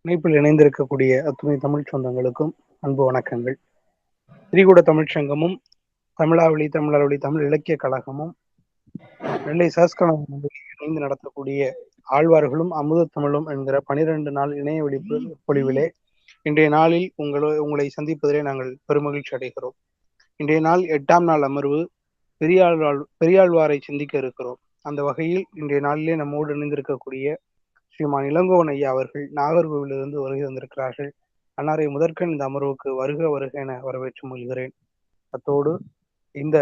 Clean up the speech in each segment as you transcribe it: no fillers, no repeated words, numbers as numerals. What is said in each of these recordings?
இணைப்பில் இணைந்திருக்கக்கூடிய அத்துணை தமிழ் சொந்தங்களுக்கும் அன்பு வணக்கங்கள். திரிகூட தமிழ்ச் சங்கமும் தமிழாவளி தமிழ் இலக்கிய கழகமும் நெல்லை சாஸ்கணம் இணைந்து நடத்தக்கூடிய ஆழ்வார்களும் அமுத தமிழும் என்கிற 12 நாள் இணைய பொழிவிலே இன்றைய நாளில் உங்களை சந்திப்பதிலே நாங்கள் பெருமகிழ்ச்சி அடைகிறோம். இன்றைய நாள் 8ஆம் நாள் அமர்வு பெரியாழ்வாரை சிந்திக்க இருக்கிறோம். அந்த வகையில் இன்றைய நாளிலே நம்மோடு இணைந்திருக்கக்கூடிய ஸ்ரீமான் இளங்கோவன் ஐயா அவர்கள் நாகர்கோவிலிருந்து வருகை வந்திருக்கிறார்கள். அன்னாரை முதற்கண் இந்த அமர்வுக்கு வருக வருக என வரவேற்று மொழிகிறேன். அத்தோடு இந்த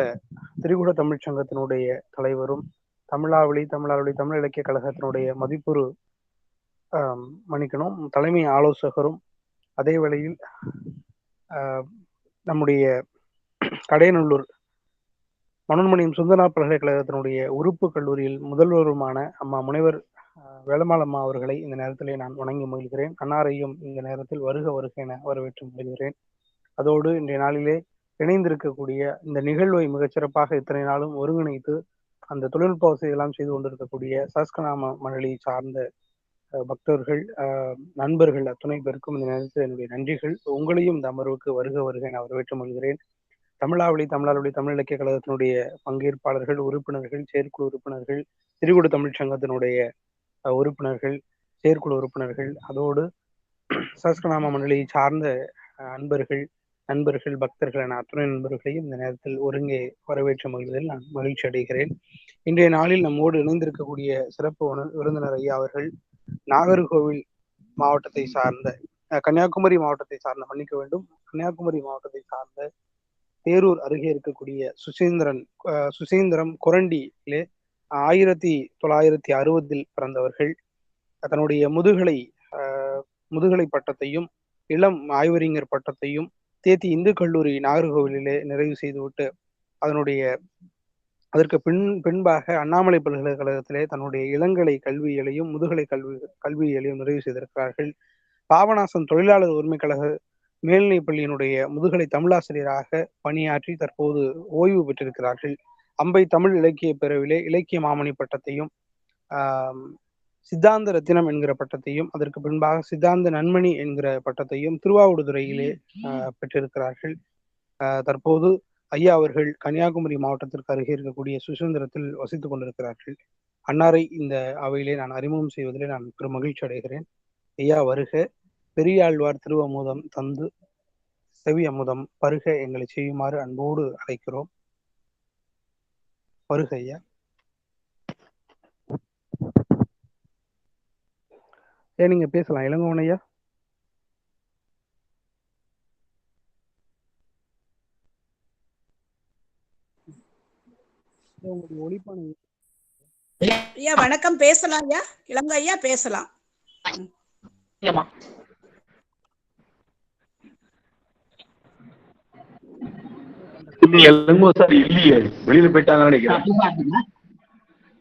திரிகூட தமிழ்ச் சங்கத்தினுடைய தலைவரும் தமிழாவளி தமிழ் இலக்கிய கழகத்தினுடைய மதிப்புறு தலைமை ஆலோசகரும் அதே வேளையில் நம்முடைய கடையநல்லூர் மனோன்மணியம் சுந்தரனார் பல்கலைக்கழகத்தினுடைய உறுப்பு கல்லூரியில் முதல்வருமான அம்மா முனைவர் வேலம்மாள் அம்மா அவர்களை இந்த நேரத்திலே நான் வணங்கி மகிழ்கிறேன். அன்னாரையும் இந்த நேரத்தில் வருக வருக என வரவேற்று மகிழ்கிறேன். அதோடு இன்றைய நாளிலே இணைந்திருக்கக்கூடிய இந்த நிகழ்வை மிகச்சிறப்பாக இத்தனை நாளும் ஒருங்கிணைத்து அந்த தொழில்நுட்ப வசதியெல்லாம் செய்து கொண்டிருக்கக்கூடிய சாஸ்கநாம மண்டலியை சார்ந்த பக்தர்கள், நண்பர்கள் அத்துணை பேருக்கும் இந்த நேரத்தில் என்னுடைய நன்றிகள். உங்களையும் இந்த அமர்வுக்கு வருக வருக என வரவேற்று மகிழ்கிறேன். தமிழ் இலக்கிய கழகத்தினுடைய பங்கேற்பாளர்கள், உறுப்பினர்கள், செயற்குழு உறுப்பினர்கள், திரிகூட தமிழ்ச் சங்கத்தினுடைய உறுப்பினர்கள், செயற்குழு உறுப்பினர்கள், அதோடு சாஸ்கநாம மண்டலியை சார்ந்த நண்பர்கள், பக்தர்கள் என அத்துணை நண்பர்களையும் இந்த நேரத்தில் ஒருங்கே வரவேற்று மகிழ்வதில் நான் மகிழ்ச்சி அடைகிறேன். இன்றைய நாளில் நம்மோடு இணைந்திருக்கக்கூடிய சிறப்பு விருந்தினர் ஐயா அவர்கள் நாகர்கோவில் மாவட்டத்தை சார்ந்த கன்னியாகுமரி மாவட்டத்தை சார்ந்த தேரூர் அருகே இருக்கக்கூடிய சுசீந்திரம் கொரண்டியிலே 1960 பிறந்தவர்கள். தன்னுடைய முதுகலை பட்டத்தையும் இளம் ஆய்வறிஞர் பட்டத்தையும் தேத்தி இந்து கல்லூரி நாகர்கோவிலிலே நிறைவு செய்துவிட்டு அதற்கு பின்பாக அண்ணாமலை பல்கலைக்கழகத்திலே தன்னுடைய இளங்கலை கல்வியலையும் முதுகலை கல்வியலையும் நிறைவு செய்திருக்கிறார்கள். பாபநாசம் தொழிலாளர் உரிமை கழக மேல்நிலைப் பள்ளியினுடைய முதுகலை தமிழாசிரியராக பணியாற்றி தற்போது ஓய்வு பெற்றிருக்கிறார்கள். அம்பை தமிழ் இலக்கிய பேரவையிலே இலக்கிய மாமணி பட்டத்தையும் சித்தாந்த ரத்தினம் என்கிற பட்டத்தையும் அதற்கு பின்பாக சித்தாந்த நன்மணி என்கிற பட்டத்தையும் திருவாவடுதுறையிலே பெற்றிருக்கிறார்கள். தற்போது ஐயா அவர்கள் கன்னியாகுமரி மாவட்டத்திற்கு அருகே இருக்கக்கூடிய சுசீந்திரத்தில் வசித்துக் கொண்டிருக்கிறார்கள். அன்னாரை இந்த அவையிலே நான் அறிமுகம் செய்வதிலே நான் பெரும் மகிழ்ச்சி அடைகிறேன். ஐயா வருக. பெரியாழ்வார் திருவமுதம் தந்து செவி அமுதம் பருக எங்களை செய்யுமாறு அன்போடு அழைக்கிறோம். வருக ஐயா. நீங்க பேசலாம் இளங்கோவன் ஐயா. ஐயா வணக்கம், பேசலாம் ஐயா. இளங்கோ ஐயா பேசலாம்.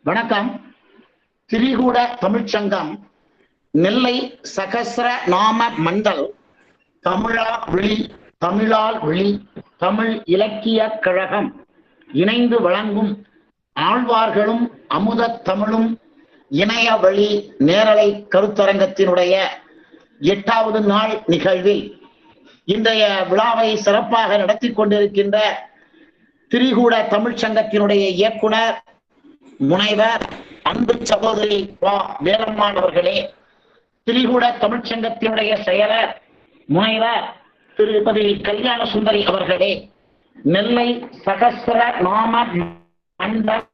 வணக்கம். திரிகூட தமிழ்ச்சங்கம் நெல்லை சகஸ்ர நாம மண்டல் தமிழால் வெளி தமிழ் இலக்கிய கழகம் இணைந்து வழங்கும் ஆழ்வார்களும் அமுத தமிழும் இணைய வழி நேரலை கருத்தரங்கத்தினுடைய 8வது நாள் நிகழ்வில் இன்றைய விழாவை சிறப்பாக நடத்தி கொண்டிருக்கின்ற திரிகூட தமிழ்ச்சங்கத்தினுடைய இயக்குனர் முனைவர் அன்பு சகோதரி வேலம்மாள் அவர்களே, திரிகூட தமிழ்ச்சங்கத்தினுடைய செயலர் முனைவர் திருப்பதி கல்யாண சுந்தரி அவர்களே, நெல்லை சகஸ்ர நாம மண்டல்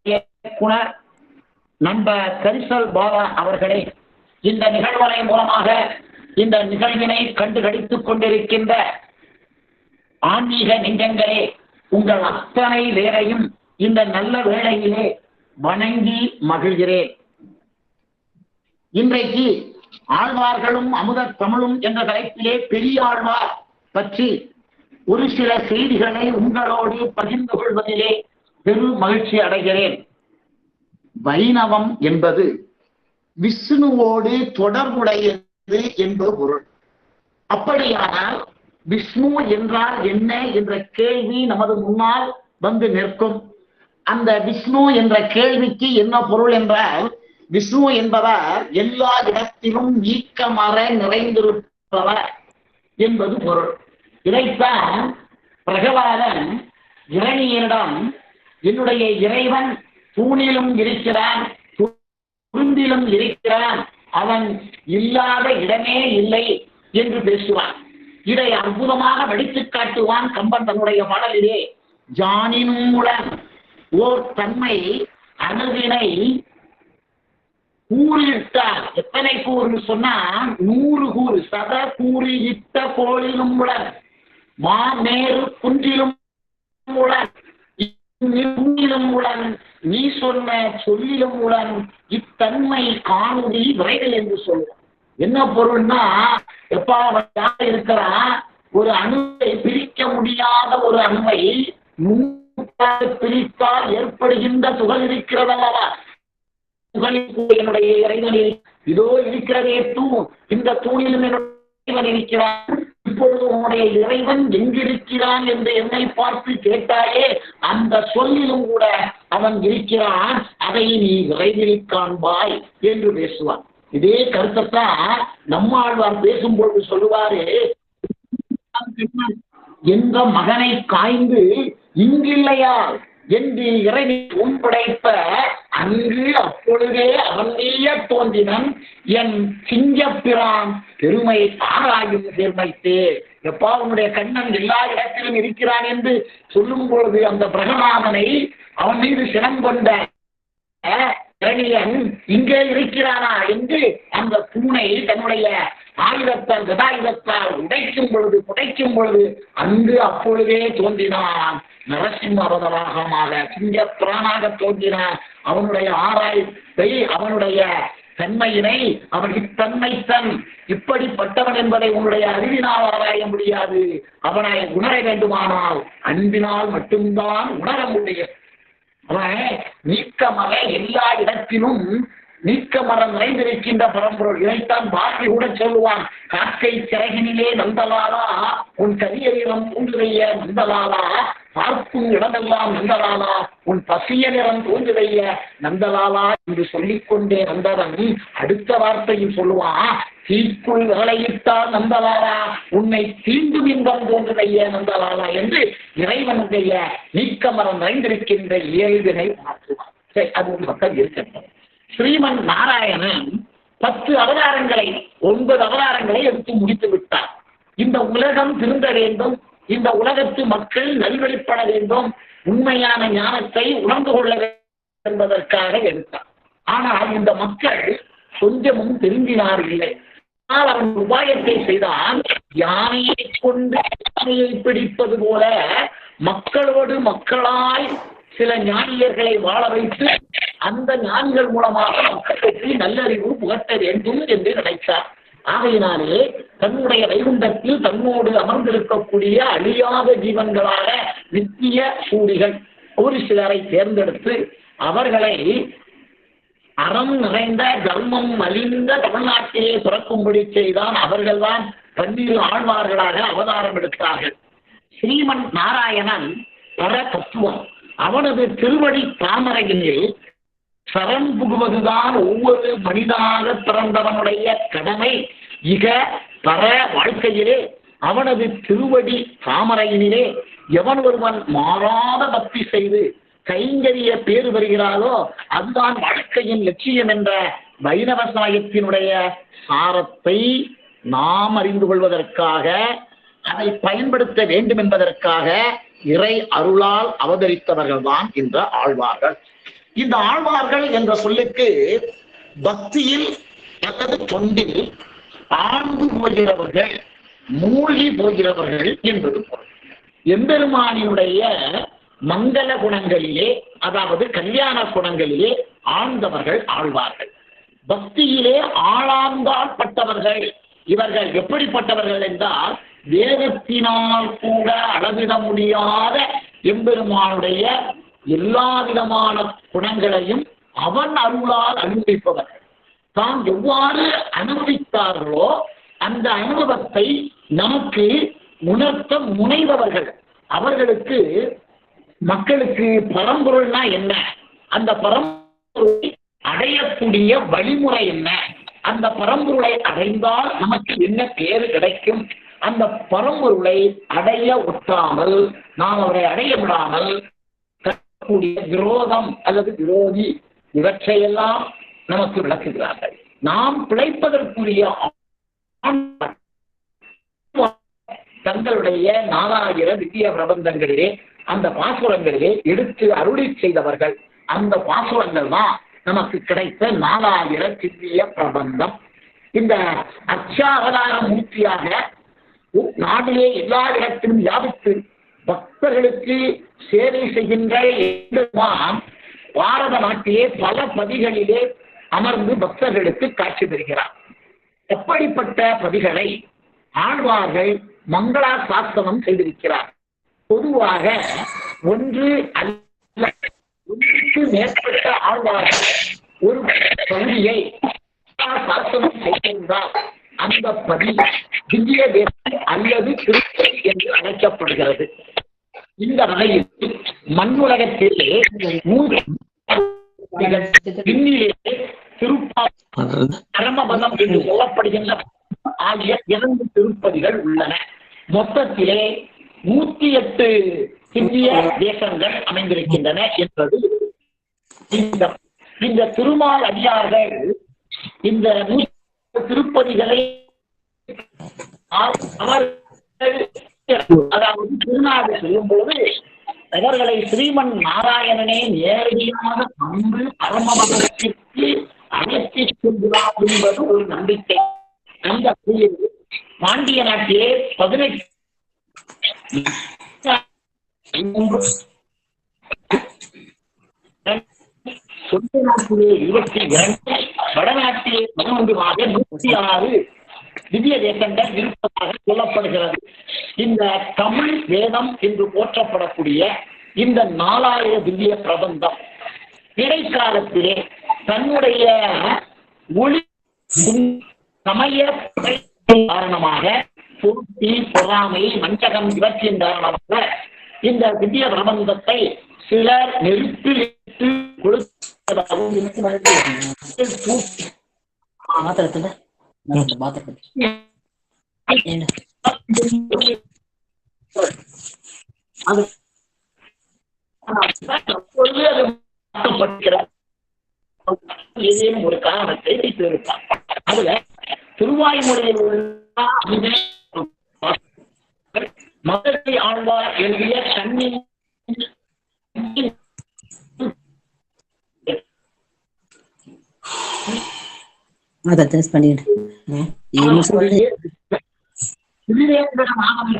இயக்குனர் நண்பர் கரிசல் பாலா அவர்களே, இந்த நிகழ்வலை மூலமாக இந்த நிகழ்வினை கண்டுகளித்துக் கொண்டிருக்கின்ற ஆன்மீக நெஞ்சங்களே, உங்கள் அத்தனை வேளையும் இந்த நல்ல வேளையிலே வணங்கி மகிழ்கிறேன். இன்றைக்கு ஆழ்வார்களும் அமுத தமிழும் என்ற தலைப்பிலே பெரியாழ்வார் பற்றி ஒரு சில செய்திகளை உங்களோடு பகிர்ந்து கொள்வதிலே பெரும் மகிழ்ச்சி அடைகிறேன். வைணவம் என்பது விஷ்ணுவோடு தொடர்புடையது என்பது பொருள். அப்படியானால் விஷ்ணு என்றால் என்ன என்ற கேள்வி நமது முன்னால் வந்து நிற்கும். அந்த விஷ்ணு என்ற கேள்விக்கு என்ன பொருள் என்றால், விஷ்ணு என்பவர் எல்லா இடத்திலும் நீக்கமற நிறைந்திருப்பவர் என்பது பொருள். இதைத்தான் பிரகலாதன் இரணியனிடம், என்னுடைய இறைவன் தூணிலும் இருக்கிறான், துரும்பிலும் இருக்கிறான், அவன் இல்லாத இடமே இல்லை என்று பேசுவான். இதை அற்புதமாக வடித்து காட்டுவான் கம்பன் தன்னுடைய பாடலிலே. ஜானினுடன் ஓர் தன்மை அணுவினை கூறிட்டார். எத்தனை கூறு சொன்னா 100 கூறு. சத கூறி இட்ட கோளிலும் உடன், மாமேறு குன்றிலும் உடன், உடன், நீ சொன்ன சொல்லிலும் உடன், இத்தன்மை காணுதி விரைவில் என்று சொல்லுவான். என்ன பொருள்னா, எப்பா இருக்கிறான், ஒரு அணுவை பிரிக்க முடியாத ஒரு அணுவை பிரித்தால் ஏற்படுகின்ற துகள் இருக்கிறதல்லவா, என்னுடைய இறைவனில் இதோ இருக்கிறதே தூண், இந்த தூணிலும் என்னுடைய இருக்கிறான். இப்பொழுது உன்னுடைய இறைவன் எங்கிருக்கிறான் என்று என்னை பார்த்து கேட்டாயே, அந்த சொல்லிலும் கூட அவன் இருக்கிறான், அதை நீ விரைவில் காண்பாய் என்று பேசுவான். இதே கருத்தைத்தான் நம்மாழ்வார் பேசும்பொழுது சொல்லுவாரு, என்ற மகனை காய்ந்து இங்கில்லையா என்று இறைவன் உன்படைப்ப அங்கு அப்பொழுதே அவனேய தோன்றினன் என் சிங்கப்பிரான் பெருமை ஆராயும் பெருமைத்தே. எப்பா உன்னுடைய கண்ணன் எல்லா இடத்திலும் இருக்கிறான் என்று சொல்லும் பொழுது அந்த பிரகலாதனை அவன் மீது சினம் கொண்ட இரணியன் இங்கே இருக்கிறானா என்று அந்த பூனை தன்னுடைய ஆயுதத்தால் கதாயுதத்தால் உடைக்கும் பொழுது புடைக்கும் பொழுது அங்கு அப்பொழுதே தோன்றினான். நரசிம்ம அவதாரமாக சிங்கப்பிரானாக தோன்றினான். அவனுடைய ஆராய்த்தை, அவனுடைய தன்மையினை, அவன் இத்தன்மை தன் இப்படிப்பட்டவன் என்பதை உன்னுடைய அறிவினால் ஆராய முடியாது. அவனை உணர வேண்டுமானால் அன்பினால் மட்டும்தான் உணர முடியும். அவன் நீக்கமர எல்லா இடத்திலும் நீக்கமரம் நிறைந்திருக்கின்ற பரம்பொருள். இதைத்தான் பாரதி கூட சொல்லுவான், காக்கை சிறகினிலே நந்தலாலா உன் கரியரிடம் தோன்றுதைய நந்தலாலா, பார்க்கும் இடமெல்லாம் நந்தலாலா உன் பசிய நிறம் தோன்றுதைய நந்தலாலா என்று சொல்லிக்கொண்டே நந்தவன் அடுத்த வார்த்தையும் சொல்லுவான், தீக்குள் வேலையிட்டால் நந்தலாலா உன்னை தீண்டும் இன்பம் தோன்றுதைய நந்தலாலா என்று இறைவனுடைய நீக்கமரம் நிறைந்திருக்கின்ற இயல்பினை மாற்றுவான். சரி, அது ஒரு பக்கம் இருக்கின்றது. ஸ்ரீமன் நாராயணன் 10 அவதாரங்களை 9 அவதாரங்களை எடுத்து முடித்து விட்டார். இந்த உலகம் திருந்த வேண்டும், இந்த உலகத்து மக்கள் நல்வழிப்பட வேண்டும், உண்மையான ஞானத்தை உணர்ந்து கொள்ள வேண்டும் என்பதற்காக எடுத்தார். ஆனால் இந்த மக்கள் கொஞ்சமும் திரும்பினார் இல்லை. ஆனால் அவன் உபாயத்தை செய்தான். யானையை கொண்டு யானையை பிடிப்பது போல மக்களோடு மக்களாய் சில ஞானியர்களை வாழ வைத்து அந்த ஞானிகள் மூலமாக மக்கள் பற்றி நல்லறிவு புகட்ட வேண்டும் என்று நினைத்தார். ஆகையினாலே தன்னுடைய வைகுண்டத்தில் தன்னோடு அமர்ந்திருக்கக்கூடிய அழியாத ஜீவன்களாக நித்திய சூரிகள் ஒரு சிலரை தேர்ந்தெடுத்து அவர்களை அறம் நிறைந்த தர்மம் மலிந்த தமிழ்நாட்டிலே பிறக்கும்படி செய்தான். அவர்கள்தான் 12 ஆழ்வார்களாக அவதாரம் எடுத்தார்கள். ஸ்ரீமன் நாராயணன் பர தத்துவம். அவனது திருவடி தாமரையினில் சரண் புகுவதுதான் ஒவ்வொரு மனிதனாக பிறந்தவனுடைய கடமை. இக பர வாழ்க்கையிலே அவனது திருவடி தாமரையினிலே எவன் ஒருவன் மாறாத பக்தி செய்து கைங்கரிய பேறு பெறுகிறாரோ அதுதான் வாழ்க்கையின் லட்சியம் என்ற வைணவ சமயத்தினுடைய சாரத்தை நாம் அறிந்து கொள்வதற்காக, அதை பயன்படுத்த வேண்டும் என்பதற்காக இறை அருளால் அவதரித்தவர்கள் தான் இந்த ஆழ்வார்கள். இந்த ஆழ்வார்கள் என்ற சொல்லுக்கு பக்தியில் அல்லது தொண்டில் ஆழ்ந்து போகிறவர்கள், மூழ்கி போகிறவர்கள் என்பது பொருள். எம்பெருமானினுடைய மங்கள குணங்களிலே, அதாவது கல்யாண குணங்களிலே ஆழ்ந்தவர்கள் ஆழ்வார்கள். பக்தியிலே ஆளாந்தால் பட்டவர்கள் இவர்கள். எப்படிப்பட்டவர்கள் என்றால், வேதத்தினால் கூட அளவிட முடியாத எம்பெருமானுடைய எல்லா விதமான குணங்களையும் அவன் அருளால் அனுபவிப்பவர்கள். தாம் எவ்வாறு அனுபவித்தார்களோ அந்த அனுபவத்தை நமக்கு உணர்த்த முனைபவர்கள். அவர்களுக்கு மக்களுக்கு பரம்பொருள்னா என்ன, அந்த பரம்பொருளை அடையக்கூடிய வழிமுறை என்ன, அந்த பரம்பொருளை அடைந்தால் நமக்கு என்ன பேரு கிடைக்கும், அந்த பரம்பொருளை அடைய ஒட்டாமல் நாம் அவரை அடைய விடாமல் விரோதம் அல்லது விரோதி இவற்றையெல்லாம் நமக்கு விளக்குகிறார்கள். நாம் பிழைப்பதற்குரிய தங்களுடைய 4000 திவ்ய பிரபந்தங்களிலே அந்த பாசுரங்களிலே எடுத்து அருளி செய்தவர்கள். அந்த பாசுரங்கள் தான் நமக்கு கிடைத்த 4000 திவ்ய பிரபந்தம். இந்த அச்சாவதார மூர்த்தியாக நாட்டிலே எல்லா இடத்திலும் வியாபித்து பக்தர்களுக்கு சேவை செய்கின்ற பாரத நாட்டிலே பல பதிகளிலே அமர்ந்து பக்தர்களுக்கு காட்சி தருகிறார். எப்படிப்பட்ட பதிகளை ஆழ்வார்கள் மங்களா சாஸ்திரம் செய்திருக்கிறார். பொதுவாக ஒன்று அல்ல ஒன்றுக்கு மேற்பட்ட ஆழ்வார்கள் ஒரு பகுதியை சாஸ்திரம் செய்திருந்தால் அந்த பதி திவ்ய தேசம் அல்லது திருப்பதி என்று அழைக்கப்படுகிறது. இந்த வகையில் மண்ணுலகத்திலே திருப்பரமபதம் என்று சொல்லப்படுகின்ற ஆகிய 2 திருப்பதிகள் உள்ளன. மொத்தத்திலே 108 திவ்ய தேசங்கள் அமைந்திருக்கின்றன என்பது இந்த திருமால் அடியார்கள் இந்த திருப்பதிகளை அதாவது திருநாடு செல்லும் போது அவர்களை ஸ்ரீமன் நாராயணனே நேரடியாக அன்பு பரமபதத்திற்கு அழைத்து செல்கிறார் என்பது ஒரு நம்பிக்கை. அந்த பாண்டிய நாட்டிலே 18 சொந்த நாட்டிலே 22 வடநாட்டிலே 11 106 திவ்ய தேசங்கள் இருப்பதாக சொல்லப்படுகிறது. இந்த தமிழ் வேதம் என்று போற்றப்படக்கூடிய இந்த 4000 திவ்ய பிரபந்தம் இடைக்காலத்திலே தன்னுடைய ஒளி சமய காரணமாக போட்டி பொறாமை மஞ்சகம் இவற்றின் காரணமாக இந்த திவ்ய பிரபந்தத்தை சிலர் நெருப்பில் கொடுத்ததாகவும் ஏதேனும் ஒரு காரணத்தை வைத்திருப்பார். அதுல திருவாய்மொழியில் உள்ள மதுரை ஆழ்வார் எழுதிய கண்ணின்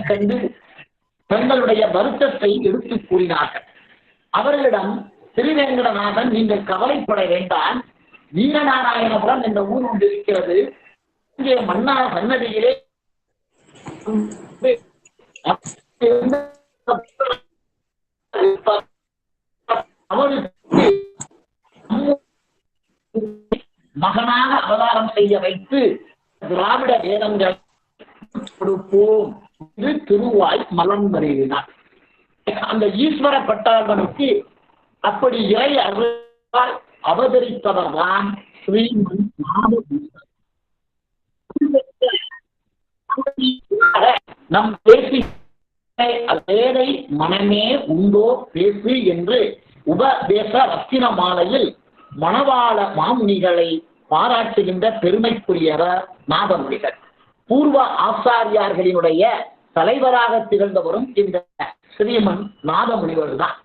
கண்டு தங்களுடைய வருத்தத்தை எடுத்து கூறினார்கள். அவர்களிடம் திருவேங்கடநாதன், நீங்கள் கவலைப்பட வேண்டாம், வீரநாராயணபுரம் என்ற ஊர் ஒன்று இருக்கிறது, இங்கே மன்னார் சன்னதியிலே அவருக்கு மகனாக அவதாரம் செய்ய வைத்து திராவிட வேதங்கள் கொடுப்போம் என்று திருவாய் மலம் வருகிறார். அந்த ஈஸ்வர பட்டாளனுக்கு அப்படி இறை அருளால் அவதரித்தவர் தான் ஸ்ரீமன் நாதபூஷன். நம் பேசி வேதை மனமே உண்டோ பேசு என்று உபதேச ரத்தின மாலையில் மணவாள மாமுனிகளை பாராட்டுகின்ற பெருமைக்குரியவர் நாதமுனிகள். பூர்வ ஆசாரியார்களினுடைய தலைவராக திகழ்ந்தவரும் இந்த ஸ்ரீமன் நாதமுனிவர் தான்.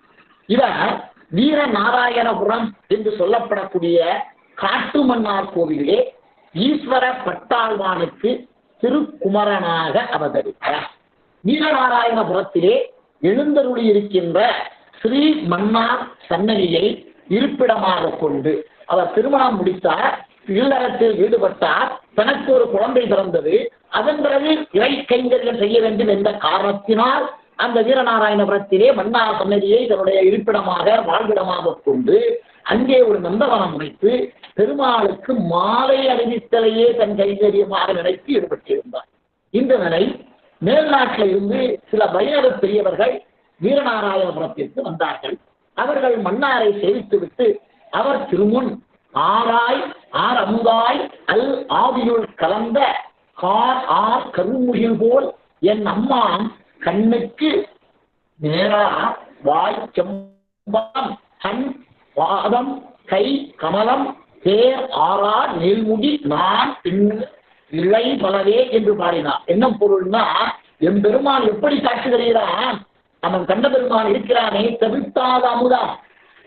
இவர் வீரநாராயணபுரம் என்று சொல்லப்படக்கூடிய காட்டுமன்னார் கோவிலே ஈஸ்வர பட்டாழ்வானுக்கு திருக்குமரனாக அவதரித்தார். வீரநாராயணபுரத்திலே எழுந்தருளி இருக்கின்ற ஸ்ரீ மன்னார் சன்னதியை இருப்பிடமாக கொண்டு அவர் திருமணம் முடித்தார், இல்லறத்தில் ஈடுபட்டார், தனக்கு ஒரு குழந்தை பிறந்தது. அதன் பிறகு இறை கைங்கரியம் செய்ய வேண்டும் என்ற காரணத்தினால் அந்த வீரநாராயணபுரத்திலே மன்னார் சன்னதியை தன்னுடைய இருப்பிடமாக வாழ்விடமாக கொண்டு அங்கே ஒரு நந்தவனம் அமைத்து பெருமாளுக்கு மாலை அணிவித்தலையே தன் கைங்கரியமாக நினைத்து ஈடுபட்டிருந்தார். இந்த நிலை மேல்நாட்டில் இருந்து சில வைணவ பெரியவர்கள் வீரநாராயணபுரத்திற்கு வந்தார்கள். அவர்கள் மன்னாரை சேவித்துவிட்டு அவர் திருமுன் ஆர் அமுதாய் அல் ஆவியுள் கலந்த ஆர் கருமுகில் போல் என் அம்மான் கண்ணுக்கு நேரா வாய் செம்பம் கண் பாதம் கை கமலம் தேர் ஆறா நெல்முடி நான் இழை பலவே என்று பாடினார். என்ன பொருள்னா, என் பெருமான் எப்படி காட்சி தருகிறான், அவன் கண்ட பெருமான் இருக்கிறானே தவிர்த்தாத அமுதா,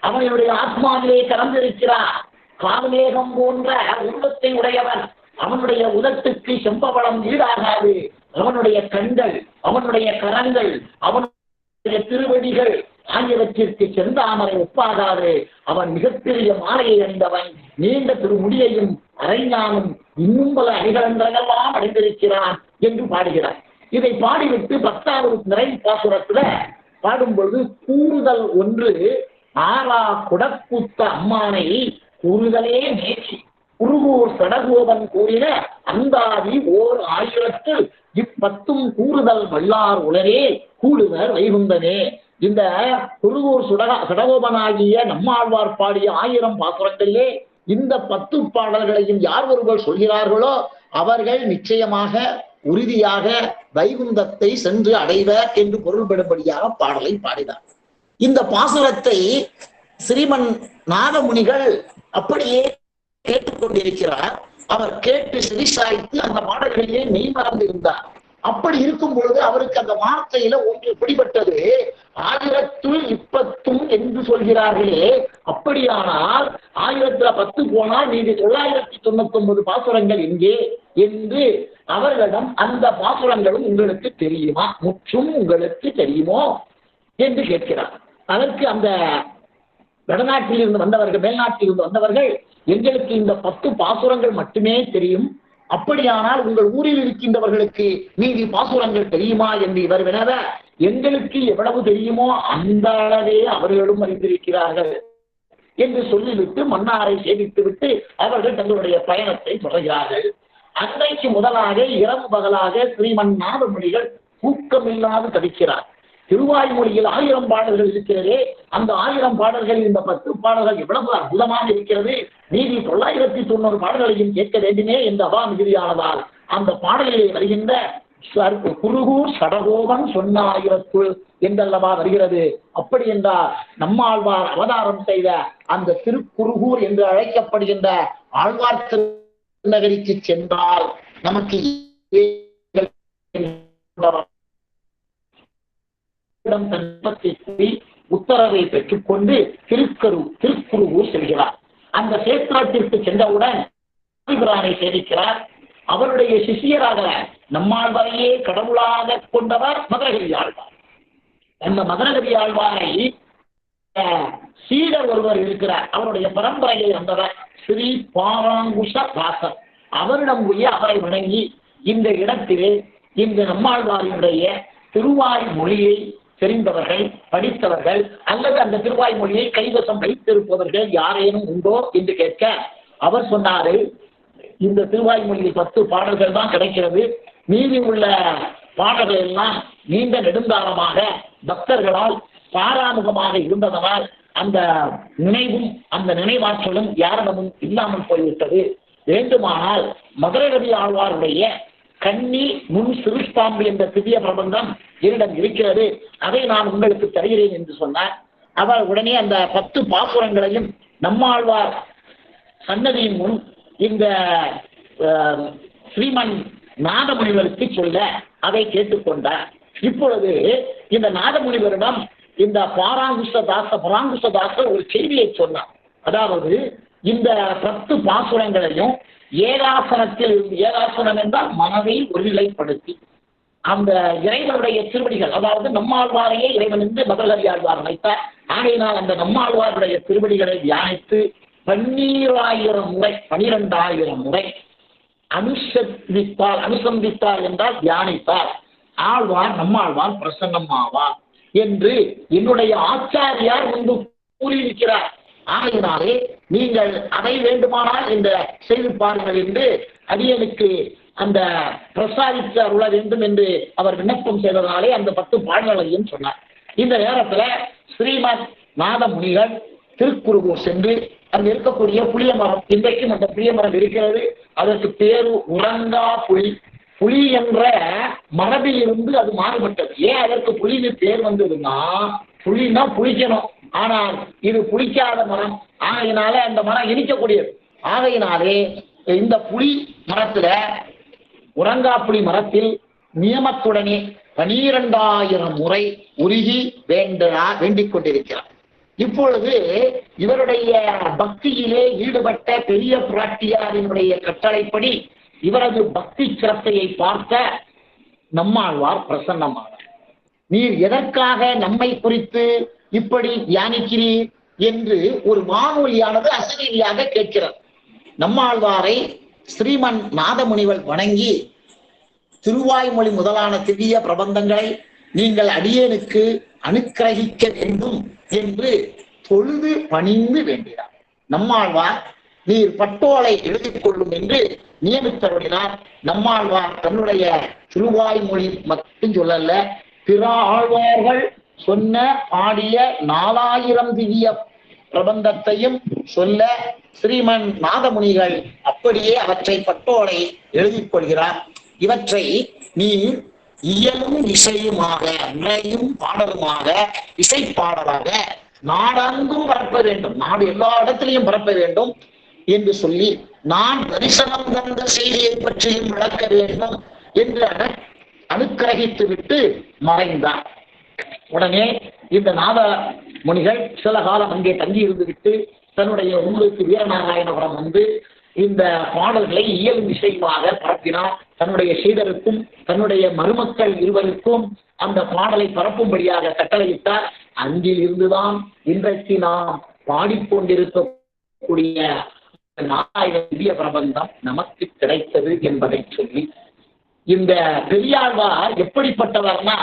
அவனுடைய ஆத்மாவிலே கலந்திருக்கிறான். காவலேகம் போன்ற உருவத்தை உடையவன், அவனுடைய உதட்டுக்கு செம்பவளம் ஈடாகாது. அவனுடைய கண்கள், அவனுடைய கரங்கள், அவனுடைய திருவடிகள் ஆகியவற்றிற்கு செந்தாமரை ஒப்பாகாது. அவன் மிகப்பெரிய மாலையை அணிந்தவன், நீண்ட திருமுடியையும் அரைஞானும் இன்னும் பல அணிகலன்றெல்லாம் அடைந்திருக்கிறான் என்று பாடுகிறார். இதை பாடிவிட்டு 10வது நிறைவு பாசுரத்துல பாடும்பொழுது கூறுதல் ஒன்று ஆறா குடக்கூத்த அம்மானை கூறுதலே மேச்சி குருகூர் சடகோபன் கூறின அந்தாதி ஓர் 1000 10 கூறுதல் வல்லார் உலரே கூடுவர் வைகுந்தனே. இந்த குருகூர் சடகோபனாகிய நம்மாழ்வார் பாடிய 1000 பாசுரங்களிலே இந்த 10 பாடல்களையும் யார் ஒருவர் சொல்கிறார்களோ அவர்கள் நிச்சயமாக உறுதியாக வைகுந்தத்தை சென்று அடைவர் என்று பொருள்படும்படியாக பாடலை பாடினார். இந்த பாசுரத்தை ஸ்ரீமன் நாதமுனிகள் அப்படியே கேட்டுக்கொண்டிருக்கிறார். அவர் கேட்டு சிறிசாய்த்து அந்த பாடல்களிலே மெய் மறந்து இருந்தார். அப்படி இருக்கும் பொழுது அவருக்கு அந்த வார்த்தையில ஒன்று பிடிபட்டது. 1010 என்று சொல்கிறார்களே, அப்படியானால் 1010 போனால் மீது 999 பாசுரங்கள் எங்கே என்று அவர்களிடம் அந்த பாசுரங்களும் உங்களுக்கு தெரியுமா, முற்றும் உங்களுக்கு தெரியுமோ என்று கேட்கிறார். அதற்கு அந்த வடநாட்டில் இருந்து வந்தவர்கள், மேல்நாட்டில் இருந்து வந்தவர்கள், எங்களுக்கு இந்த 10 பாசுரங்கள் மட்டுமே தெரியும், அப்படியானால் உங்கள் ஊரில் இருக்கின்றவர்களுக்கு மீதி பாசுரங்கள் தெரியுமா என்று இவர் வினவ, எங்களுக்கு எவ்வளவு தெரியுமோ அந்த அளவே அவர்களும் அறிந்திருக்கிறார்கள் என்று சொல்லிவிட்டு மன்னாரை சேவித்து விட்டு அவர்கள் தங்களுடைய பயணத்தை தொடர்கிறார்கள். அன்றைக்கு முதலாக இரவு பகலாக ஸ்ரீமன் நாதமுனிகள் தூக்கமில்லாது தவிக்கிறார். திருவாய்மொழியில் 1000 பாடல்கள் இருக்கிறதே, அந்த 1000 பாடல்களில் இந்த 10 பாடல்கள் எவ்வளவு அற்புதமாக இருக்கிறது, மீதி 990 பாடல்களையும் கேட்க வேண்டுமே என்ற அவா மிகுதியானதால் அந்த பாடலிலே வருகின்ற குருகூர் சடகோபன் சொன்ன 1000 என்றல்லவா வருகிறது. அப்படி என்றால் நம்மாழ்வார் அவதாரம் செய்த அந்த திருக்குருகூர் என்று அழைக்கப்படுகின்ற ஆழ்வார் திருநகரிக்கு சென்றால் நமக்கு உத்தரவை பெற்றுக்கொண்டு திருக்குருகூர் செல்கிறார். அந்த சேத்திரத்திற்கு சென்றவுடன் பிரானை சேவிக்கிறார். அவருடைய சிஷியராக நம்மாழ்வாரையே கடவுளாக கொண்டவர் மதுரகவி ஆழ்வார். அந்த மதுரகவி ஆழ்வாரை சீடர் ஒருவர் இருக்கிறார், அவருடைய பரம்பரையை வந்தவர் ஸ்ரீ பாராங்குஷ தாசர். அவரிடம் போய் அவரை வணங்கி இந்த இடத்திலே இந்த நம்மாழ்வாரினுடைய திருவாய் மொழியை தெரிந்தவர்கள், படித்தவர்கள் அல்லது அந்த திருவாய் மொழியை கைவசம் வைத்திருப்பவர்கள் யாரேனும் உண்டோ என்று கேட்க அவர் சொன்னாரு, இந்த திருவாய் மொழியில் 10 பாடல்கள் தான் கிடைக்கிறது, மீதி உள்ள பாடல்கள் எல்லாம் நீண்ட நெடுங்காலமாக பக்தர்களால் பாராமுகமாக இருந்ததனால் அந்த நினைவும் அந்த நினைவாற்றலும் யாரிடமும் இல்லாமல் போய்விட்டது. வேண்டுமானால் மதுரகவி ஆழ்வாருடைய கன்னி முன் சிறுஸ்தாம்பு என்ற திவ்ய பிரபந்தம் என்னிடம் இருக்கிறது, அதை நான் உங்களுக்கு தருகிறேன் என்று சொன்னார். அவர் உடனே அந்த 10 பாசுரங்களையும் நம்மாழ்வார் சன்னதியின் முன் இந்த ஸ்ரீமன் நாதமுனிவருக்கு சொல்ல அதை கேட்டுக்கொண்டார். இப்பொழுது இந்த நாதமுனிவரிடம் இந்த பராங்குஷதாசர் ஒரு செய்தியை சொன்னார். அதாவது இந்த 10 பாசுரங்களையும் ஏகாசனத்தில் இருந்து, ஏகாசனம் என்றால் மனதை ஒருநிலைப்படுத்தி அந்த இறைவனுடைய திருவடிகள், அதாவது நம்மாழ்வாரையே இறைவன் என்று மதுரகவி ஆழ்வார் வைத்தார். ஆகையினால் அந்த நம்மாழ்வாருடைய திருவடிகளை தியானித்து 12000 முறை 12000 முறை அனுசந்தித்தார் என்றால் தியானித்தார், ஆழ்வார் நம்மாழ்வார் பிரசன்னம் ஆவார் என்று என்னுடைய ஆச்சாரியார் முன்பு கூறியிருக்கிறார். ஆகையினாலே நீங்கள் அதை வேண்டுமானால் இந்த செய்து பாருங்கள் என்று அடியனுக்கு அந்த பிரசாதித்து அருள வேண்டும் என்று அவர் விண்ணப்பம் செய்ததாலே அந்த 10 பாடல்களையும் சொன்னார். இந்த நேரத்துல ஸ்ரீமத் நாதமுனிகள் திருக்குறுகூர் சென்று அங்க இருக்கக்கூடிய புளிய மரம், இன்றைக்கும் அந்த புளிய மரம் இருக்கிறது. அதற்கு பேரு உறங்கா புலி. புலி என்ற மரபில் இருந்து அது மாறுபட்டது. ஏன் அதற்கு புலின்னு பேர் வந்ததுன்னா, புலின்னா புளிக்கணும், ஆனால் இது புளிக்காத மரம், ஆகையினால அந்த மரம் இனிக்கக்கூடியது. ஆகையினாலே இந்த புலி மரத்துல, உறங்காப்புலி மரத்தில் நியமத்துடனே 12,000 முறை உருகி வேண்டிக் கொண்டிருக்கிறார். இப்பொழுது இவருடைய பக்தியிலே ஈடுபட்ட பெரிய பிராட்டியாரினுடைய கட்டளைப்படி இவரது பக்தி சிரத்தையை பார்க்க நம்மாழ்வார் பிரசன்னமானார். நீர் எதற்காக நம்மை குறித்து இப்படி தியானிக்கிறீர் என்று ஒரு வானொலியானது அசரீதியாக கேட்கிறார். நம்மாழ்வாரை ஸ்ரீமன் நாதமுனிவர் வணங்கி, திருவாய்மொழி முதலான திவ்ய பிரபந்தங்களை நீங்கள் அடியேனுக்கு அனுக்கிரகிக்க வேண்டும் என்று தொழுது பணிந்து வேண்டினார். நம்மாழ்வார் நீர் பட்டோலை எழுதிக் கொள்ளும் என்று நியமித்தருளினார். நம்மாழ்வார் தன்னுடைய திருவாய்மொழி மட்டும் சொல்லல, பிற ஆழ்வார்கள் சொன்ன பாடிய 4000 திவ்ய பிரபந்தத்தையும் சொல்ல ஸ்ரீமன் நாதமுனிகள் அப்படியே அவற்றை பட்டோலை எழுதிக் கொள்கிறார். இவற்றை நீர் இயலும் இசையுமாக, இணையும் பாடலுமாக, இசைப்பாடலாக நாடெங்கும் பரப்ப வேண்டும், நாடு எல்லா இடத்திலையும் பரப்ப வேண்டும் என்று சொல்லி, நான் தரிசனம் தந்த செய்தியை பற்றியும் விளக்க வேண்டும் என்று அனுக்கிரகித்து விட்டு மறைந்தார். உடனே இந்த நாத முனிகள் சில காலம் அங்கே தங்கி இருந்து விட்டு தன்னுடைய ஊருக்கு வீரநாராயணபுரம் வந்து இந்த பாடல்களை இயலும் விஷயமாக பரப்பினார். தன்னுடைய சீடருக்கும் தன்னுடைய மருமக்கள் இருவருக்கும் அந்த பாடலை பரப்பும்படியாக கட்டளையிட்டார். அங்கில் இருந்துதான் இன்றைக்கு நாம் பாடிக்கொண்டிருக்கக்கூடிய 4000 திவ்ய பிரபந்தம் நமக்கு கிடைத்தது என்பதை சொல்லி, இந்த பெரியாழ்வார் எப்படிப்பட்டவர்னா,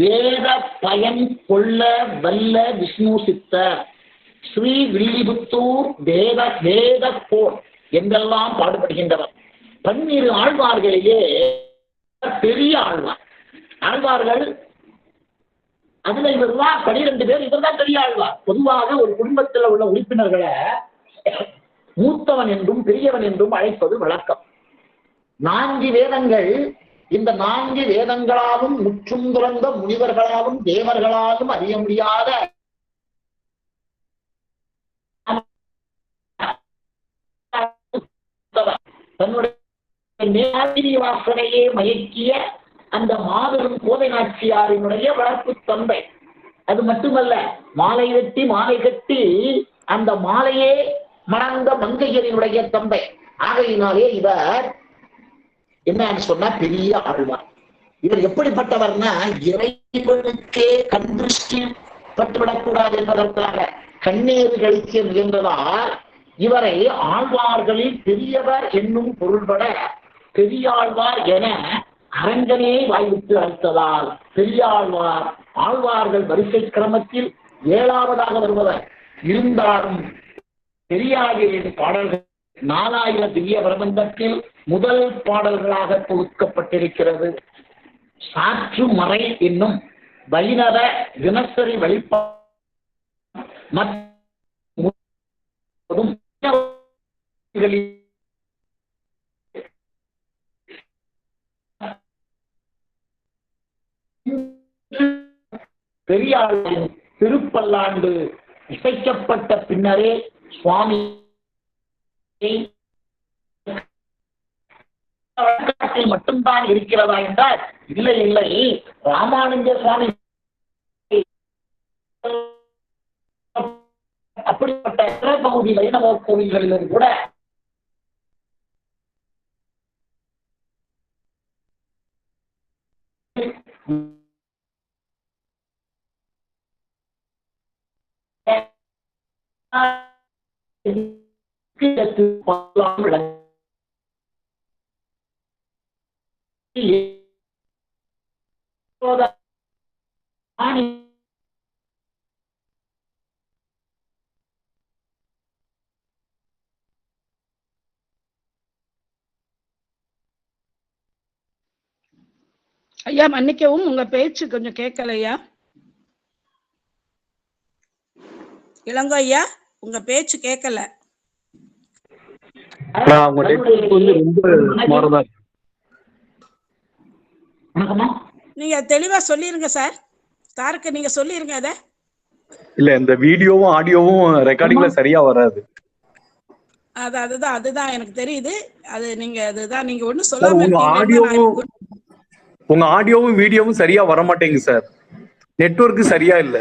வேத பயன் கொள்ள வல்ல விஷ்ணு சித்தர், ஸ்ரீ வில்லிபுத்தூர் வேத போர் என்றெல்லாம் பாடுபடுகின்றவர். 12 ஆழ்வார்களிலே பெரிய ஆழ்வார். ஆழ்வார்கள் அதுல இவர்தான் 12 பேர், இவர்தான் பெரிய ஆழ்வார். பொதுவாக ஒரு குடும்பத்தில் உள்ள உறுப்பினர்களை மூத்தவன் என்றும் பெரியவன் என்றும் அழைப்பது வழக்கம். 4 வேதங்கள், இந்த 4 வேதங்களாலும் முற்றும் துறந்த முனிவர்களாலும் தேவர்களாலும் அறிய முடியாத தன்னுடைய வாசனையே மயக்கிய அந்த மாபெரும் கோதை நாச்சியாரினுடைய வளர்ப்பு தந்தை. அது மட்டுமல்ல, மாலை வெட்டி மாலை கட்டி அந்த மாலையே மணந்த மங்கையரினுடைய தந்தை. ஆகையினாலே இவர் என்னன்னு சொன்னா பெரிய ஆழ்வார். இவர் எப்படிப்பட்டவர்னா, இறைவனுக்கே கண் திருஷ்டி பட்டுவிடக்கூடாது என்பதற்காக கண்ணீர் கழிக்க முயன்றதால் இவரை ஆழ்வார்களில் பெரியவர் என்னும் பொருள்பட பெரியாழ்வார் என அரங்கனே வாய்விட்டு அளித்ததால் பெரியாழ்வார் ஆழ்வார்கள் வரிசை கிரமத்தில் 7வதாக வருபவர். இருந்தாலும் பெரியாரின் பாடல்கள் 4000 திவ்ய பிரபந்தத்தில் முதல் பாடல்களாக தொகுக்கப்பட்டிருக்கிறது. சாற்று மறை என்னும் வைணவ தினசரி வழிபாடும் பெரியாரின் திருப்பல்லாண்டு இசைக்கப்பட்ட பின்னரே சுவாமி மட்டும்தான் இருக்கிறதா என்றால் இல்லை இல்லை. ராமானுஜ சுவாமி அப்படிப்பட்ட பகுதி வைணவ கோவில்களிலும் கூட ஐயா மன்னிக்கவும், உங்க பேச்சு கொஞ்சம் கேட்கலையா? இளங்கோ ஐயா, உங்க பேச்சு கேட்கல. நீங்க தெளிவா சொல்லிருங்க சார். சாருக்கு நீங்க சொல்லிருங்க அத. இல்ல, இந்த வீடியோவும் ஆடியோவும் ரெக்கார்டிங்ல சரியா வராது. அதுதான் எனக்கு தெரியுது. அது நீங்க ஒண்ணும் சொல்லாம உங்க ஆடியோவும் வீடியோவும் சரியா வர மாட்டேங்குது சார். நெட்வொர்க் சரியா இல்ல.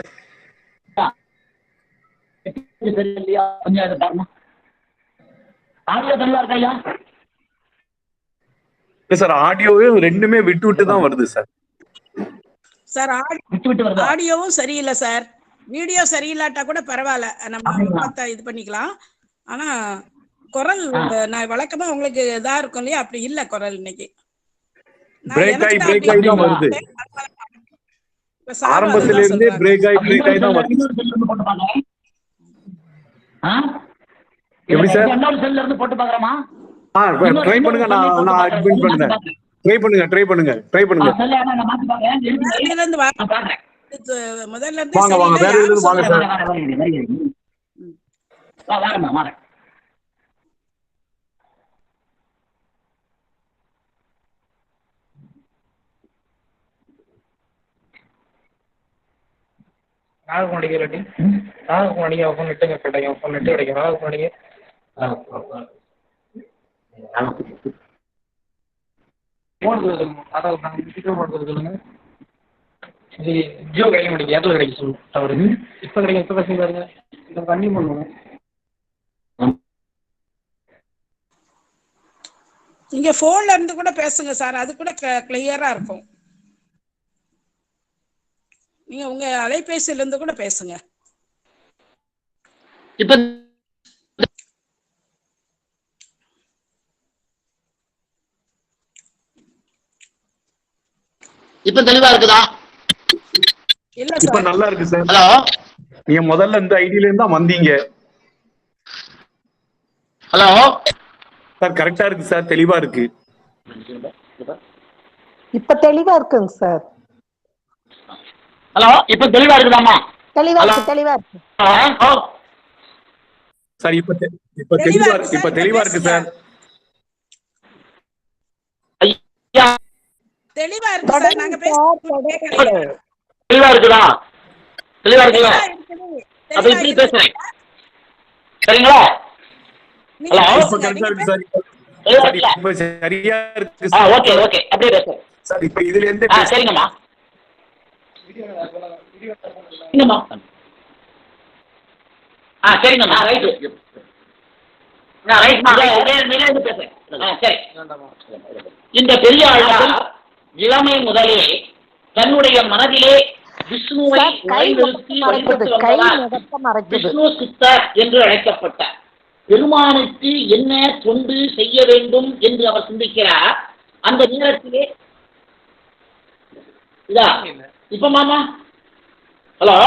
சார் ஆடியோவே ரெண்டுமே விட்டு விட்டு தான் வருது சார். சார் ஆடியோவும் சரியில்லை சார். வீடியோ சரியில்லாட்டா கூட பரவாயில்ல, நம்ம இது பண்ணிக்கலாம். ஆனா குரல் நான் வழக்கமா உங்களுக்கு இதா இருக்கும் இல்லையா, அப்படி இல்ல குரல் இன்னைக்கு. ஆரம்பத்துல இருந்தே பிரேக் ஆகி தான் வருது. எப்படி சார்? செல்ல இருந்து போட்டு பாக்குறமா? ட்ரை பண்ணுங்க. நான் அட்மிட் பண்ணுங்க. ட்ரை பண்ணுங்க. முதல்ல இருந்து வாங்க வேற எதுல வாங்க சார். வாங்க. ராகுமணிக்கு ரெடி. ராகுமணிக்கு ஓபன் நெட்டுங்க கிடைக்கும். ஓபன் நெட் கிடைக்கும். ராகுமணிக்கு ஜியோ கிடைக்க மாட்டேங்குது. ஏர்டெல் கிடைக்கும் சொல்லு. அவருக்கு இப்ப கிடைக்கும். இப்ப பேசுங்க பாருங்க. இதை பண்ணி பண்ணுவோம். நீங்க போன்ல இருந்து கூட பேசுங்க சார், அது கூட கிளியரா இருக்கும். நீங்க உங்க அலைபேசியில இருந்து கூட பேசுங்க. இப்ப தெளிவா இருக்குதா? இல்ல இப்ப சார், நல்லா இருக்கு சார். ஹலோ, நீங்க முதல்ல இந்த ஐடியில இருந்தா வந்தீங்க. ஹலோ சார் கரெக்டா இருக்கு சார். தெளிவா இருக்கு. இப்ப தெளிவா இருக்குங்க சார். ஹலோ, இப்ப தெளிவா இருக்குதாமா? தெளிவா இருக்கு சார். இப்ப தெளிவா இருக்கு சார். தெளிவா இருக்கு சார். நாங்க தெளிவா இருக்குதா? தெளிவா இருக்குல்ல? அப்ப இப்படி பேசுறேன், சரிங்களா? ஹலோ, இப்ப கரெக்டா இருக்கு சார். இப்ப சரியா இருக்கு. ஓகே அப்படியே பேசுறேன் சார். இப்ப இதுல இருந்து சரிங்கம்மா. சரிங்கம்மா, ரைட். இந்த பெரிய இளமை முதலே தன்னுடைய மனதிலே விஷ்ணுவை நிலைநிறுத்தி வழிபட்டு வந்ததால் விஷ்ணு சித்தர் என்று அழைக்கப்பட்டார். பெருமானுக்கு என்ன தொண்டு செய்ய வேண்டும் என்று அவர் சிந்திக்கிறார். அந்த நேரத்திலே இதா இப்ப மாமா. ஹலோ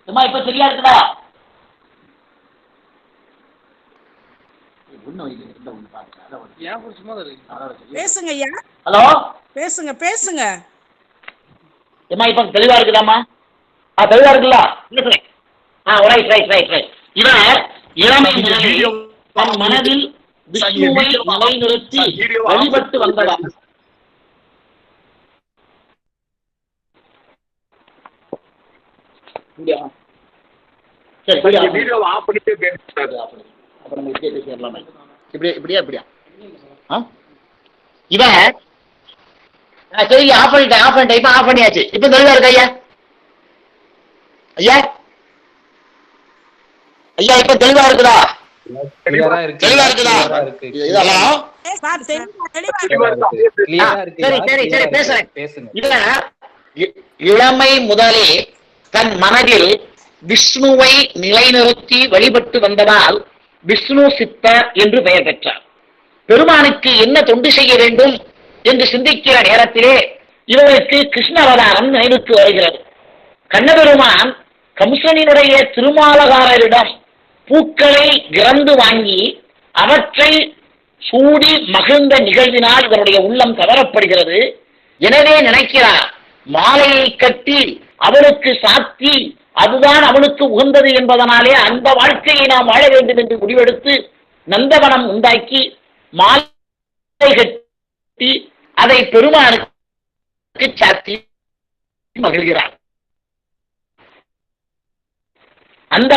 அம்மா, இப்ப சரியா இருக்குதா? பேசுங்க ஐயா. ஹலோ, பேசுங்க. அம்மா, இப்ப தெளிவா இருக்குதாம்மா? தெளிவா இருக்குல்ல? ரைட். இவன் இளமை தன் மனதில் விஷ்ணுவை நிலைநிறுத்தி வழிபட்டு வந்ததா. இப்படியா இவன் சரி ஆஃப் பண்ணிட்டேன். இப்ப ஆஃப் பண்ணியாச்சு. இப்ப தெளிவா இருக்கு ஐயா. இப்ப தெளிவா இருக்குதா? தெளிவா இருக்குதா? சரி பேசுறேன். இளமை முதலே தன் மனதில் விஷ்ணுவை நிலைநிறுத்தி வழிபட்டு வந்ததால் விஷ்ணு சித்தர் என்று பெயர் பெற்றார். பெருமானுக்கு என்ன தொண்டு செய்ய வேண்டும் என்று சிந்திக்கிற நேரத்திலே இவருக்கு கிருஷ்ண அவதாரம் நினைவுக்கு வருகிறது. கண்ணபெருமான் கம்சனினுடைய திருமாலகாரரிடம் பூக்களை இறந்து வாங்கி அவற்றை சூடி மகிழ்ந்த நிகழ்வினால் இவருடைய உள்ளம் கவரப்படுகிறது. எனவே நினைக்கிறார், மாலையை கட்டி அவனுக்கு சாத்தி அதுதான் அவனுக்கு உகந்தது என்பதனாலே அந்த வாழ்க்கையை நாம் வாழ வேண்டும் என்று முடிவெடுத்து நந்தவனம் உண்டாக்கி மாலை கட்டி அதை பெருமானுக்கு சாத்தி மகிழ்கிறார். அந்த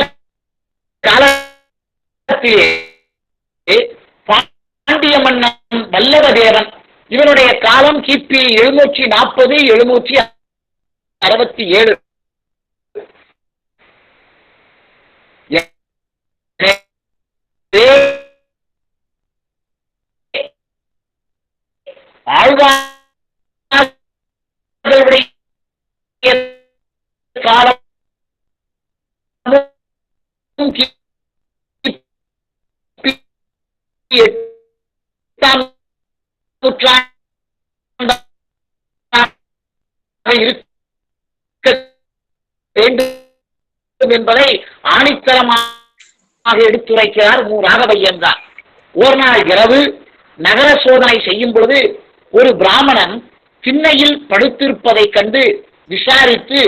காலத்திலே பாண்டிய மன்னன் வல்லவதேவன், இவனுடைய காலம் கிபி 740 767. ஆழ்வார்களுடைய காலம் என்பதை ஆணித்தரமாக எடுத்துரைக்கிறார் மு. ராகவையன் தான். ஒரு நாள் இரவு நகர சோதனை செய்யும் பொழுது ஒரு பிராமணன் திண்ணையில் படுத்திருப்பதை கண்டு விசாரித்து